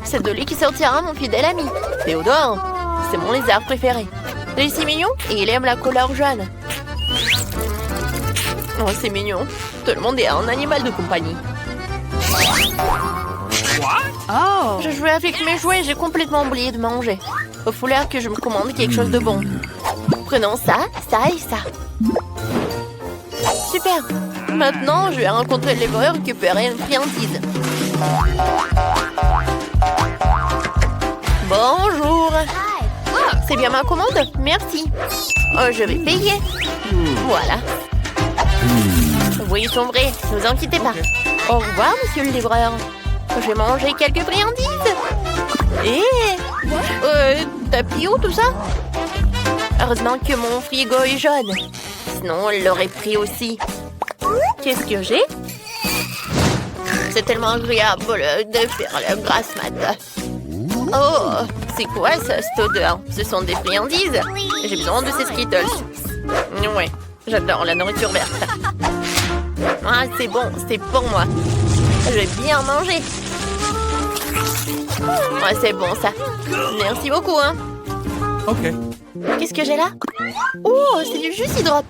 C'est de lui qui sortira mon fidèle ami. Théodore, c'est mon lézard préféré. Il est si mignon et il aime la couleur jaune. Oh, c'est mignon. Tout le monde est un animal de compagnie. Oh. Je jouais avec mes jouets et j'ai complètement oublié de manger. Il faut l'air que je me commande quelque chose de bon. Prenons ça, ça et ça. Super. Maintenant, je vais rencontrer le livreur et récupérer une friandise. Bonjour. C'est bien ma commande? Merci. Oh, je vais payer. Voilà. Oui, ils sont vrais. Ne vous inquiétez pas. Au revoir, monsieur le livreur. Je vais manger quelques friandises. T'as pris où tout ça? Heureusement que mon frigo est jaune. Sinon, on l'aurait pris aussi. Qu'est-ce que j'ai? C'est tellement agréable de faire la grasse mat. Oh, c'est quoi ça, cette odeur? Ce sont des friandises. J'ai besoin de ces Skittles. Ouais, j'adore la nourriture verte. Ah, c'est bon, c'est pour moi. Je vais bien manger. Ouais, c'est bon ça. Merci beaucoup, hein. Ok. Qu'est-ce que j'ai là? Oh, c'est du Juicy Drop.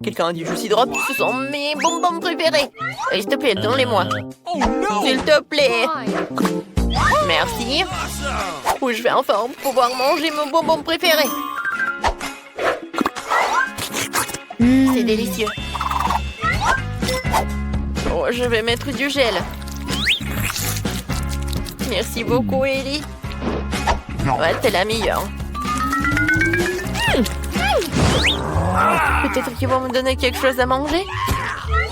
Quelqu'un a du Juicy Drop? Ce sont mes bonbons préférés. S'il te plaît, donne-les-moi. S'il te plaît. Merci. Ou je vais enfin pouvoir manger mon bonbon préféré. C'est délicieux. Oh, je vais mettre du gel. Merci beaucoup, Ellie. Ouais, t'es la meilleure. Peut-être qu'ils vont me donner quelque chose à manger.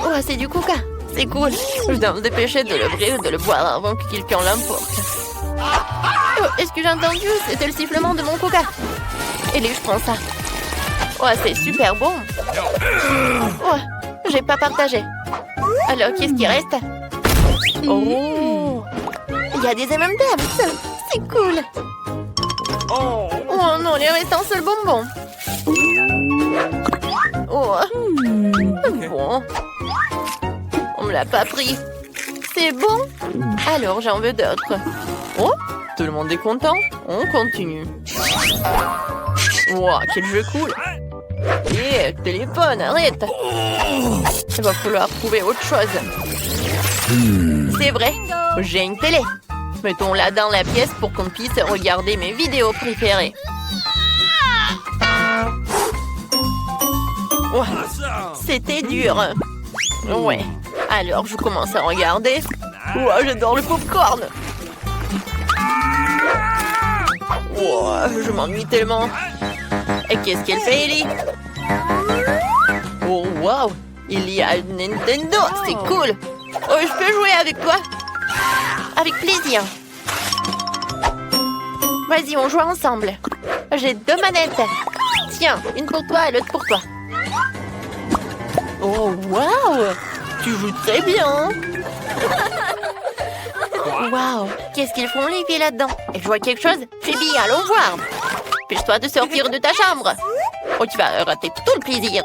Oh, c'est du coca. C'est cool. Je dois me dépêcher de l'ouvrir et de le boire avant que quelqu'un l'emporte. Oh, est-ce que j'ai entendu? C'était le sifflement de mon coca. Ellie, je prends ça. Oh, c'est super bon. Oh, j'ai pas partagé. Alors, qu'est-ce qui reste? Oh, il y a des M&M's. C'est cool. Oh non, il reste un seul bonbon. Oh, bon. On me l'a pas pris. C'est bon? Alors, j'en veux d'autres. Oh, tout le monde est content. On continue. Wow, quel jeu cool. Hé, téléphone, arrête. Il va falloir trouver autre chose. C'est vrai, j'ai une télé. Mettons-la dans la pièce pour qu'on puisse regarder mes vidéos préférées. Oh, c'était dur. Ouais, alors je commence à regarder. Oh, j'adore le popcorn. Oh, je m'ennuie tellement. Et qu'est-ce qu'elle fait, Ellie? Oh, wow! Il y a Nintendo, c'est cool! Oh, je peux jouer avec toi? Avec plaisir. Vas-y, on joue ensemble. J'ai 2 manettes. Tiens, une pour toi et l'autre pour toi. Oh, wow! Tu joues très bien! Wow! Qu'est-ce qu'ils font, les filles, là-dedans? Elles jouent à quelque chose? Phoebe, allons voir! Dépêche-toi de sortir de ta chambre! Oh, tu vas rater tout le plaisir!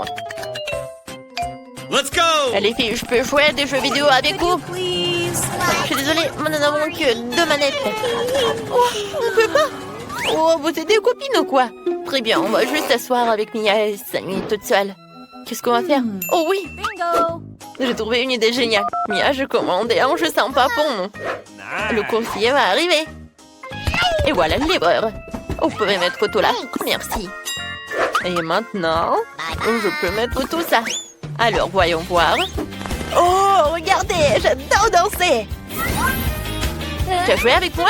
Let's go! Les filles, je peux jouer à des jeux vidéo avec vous? Je suis désolée, mais nous n'avons que 2 manettes. Oh, on peut pas? Oh, vous êtes des copines ou quoi? Très bien, on va juste s'asseoir avec Mia et s'amuser toute seule. Qu'est-ce qu'on va faire? Oh oui! Bingo. J'ai trouvé une idée géniale. Mia, je commande et un jeu sympa pour nous. Le coursier va arriver. Et voilà le livreur. Vous pouvez mettre tout là. Merci. Et maintenant, je peux mettre tout ça. Alors, voyons voir. Oh, regardez, j'adore danser. Tu as joué avec moi?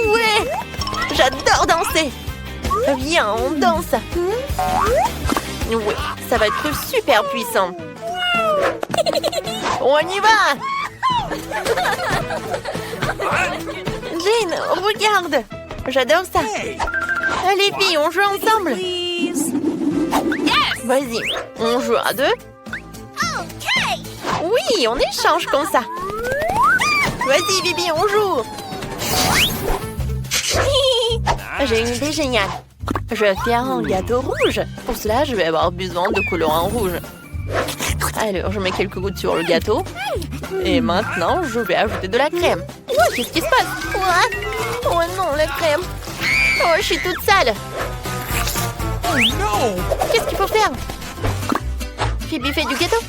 Ouais! J'adore danser! Viens, on danse! Oui, ça va être super puissant! On y va! Jane, regarde! J'adore ça! Allez, filles, on joue ensemble! Vas-y, on joue à deux? Oui, on échange comme ça! Vas-y, Bibi, on joue! J'ai une idée géniale! Je vais faire un gâteau rouge. Pour cela, je vais avoir besoin de colorant rouge. Alors, je mets quelques gouttes sur le gâteau. Et maintenant, je vais ajouter de la crème. Qu'est-ce qui se passe? What? Oh non, la crème. Oh, je suis toute sale. Oh non! Qu'est-ce qu'il faut faire? Phoebe fait du gâteau?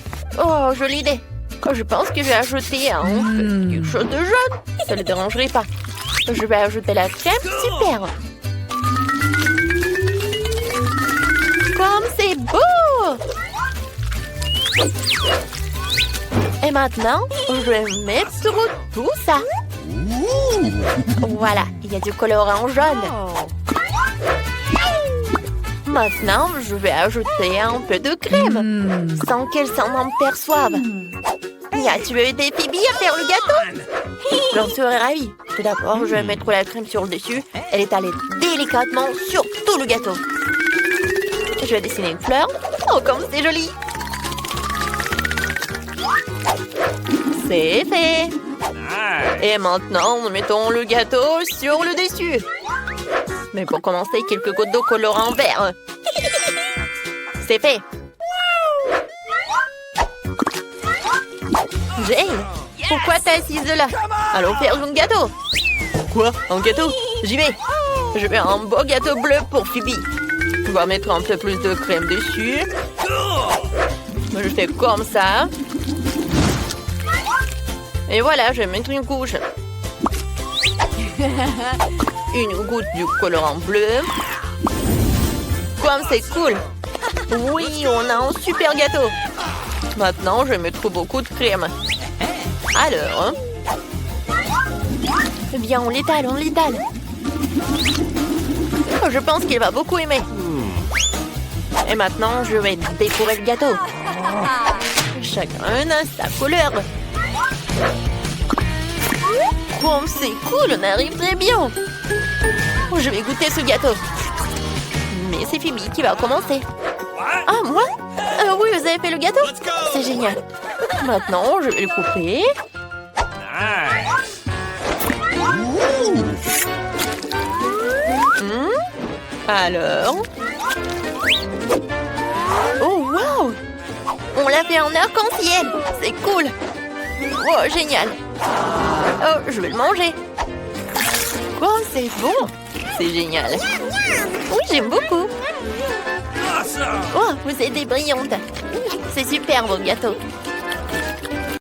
Oh, jolie idée. Oh, je pense que je vais ajouter quelque chose de jaune. Ça ne le dérangerait pas. Je vais ajouter la crème. Super. Comme c'est beau! Et maintenant, je vais mettre tout ça. Voilà, il y a du colorant jaune. Maintenant, je vais ajouter un peu de crème, sans qu'elle s'en perçoive. As-tu aidé Phoebe à faire le gâteau? J'en serais ravie. Tout d'abord, je vais mettre la crème sur le dessus. Elle est allée délicatement sur tout le gâteau. Je vais dessiner une fleur. Oh, comme c'est joli! C'est fait! Et maintenant, nous mettons le gâteau sur le dessus. Mais pour commencer, quelques gouttes d'eau colorant vert. C'est fait! Jane, pourquoi t'es assise là? Allons faire un gâteau! Quoi? Un gâteau? J'y vais! Je vais un beau gâteau bleu pour Phoebe. On va mettre un peu plus de crème dessus. Je fais comme ça. Et voilà, je vais mettre une couche. Une goutte du colorant bleu. Comme c'est cool. Oui, on a un super gâteau. Maintenant, je vais mettre beaucoup de crème. Alors, eh bien, on l'étale, on l'étale. Oh, je pense qu'il va beaucoup aimer. Et maintenant, je vais décorer le gâteau. Chacun a sa couleur. Comme c'est cool, on arrive très bien. Je vais goûter ce gâteau. Mais c'est Phoebe qui va commencer. Ah, moi? Oui, vous avez fait le gâteau? C'est génial. Maintenant, je vais le couper. Alors? Oh, wow! On l'a fait en arc-en-ciel. C'est cool. Oh, génial. Oh, je vais le manger. Oh, c'est bon. C'est génial. Oui, j'aime beaucoup. Oh, vous êtes brillante. C'est super, vos gâteaux.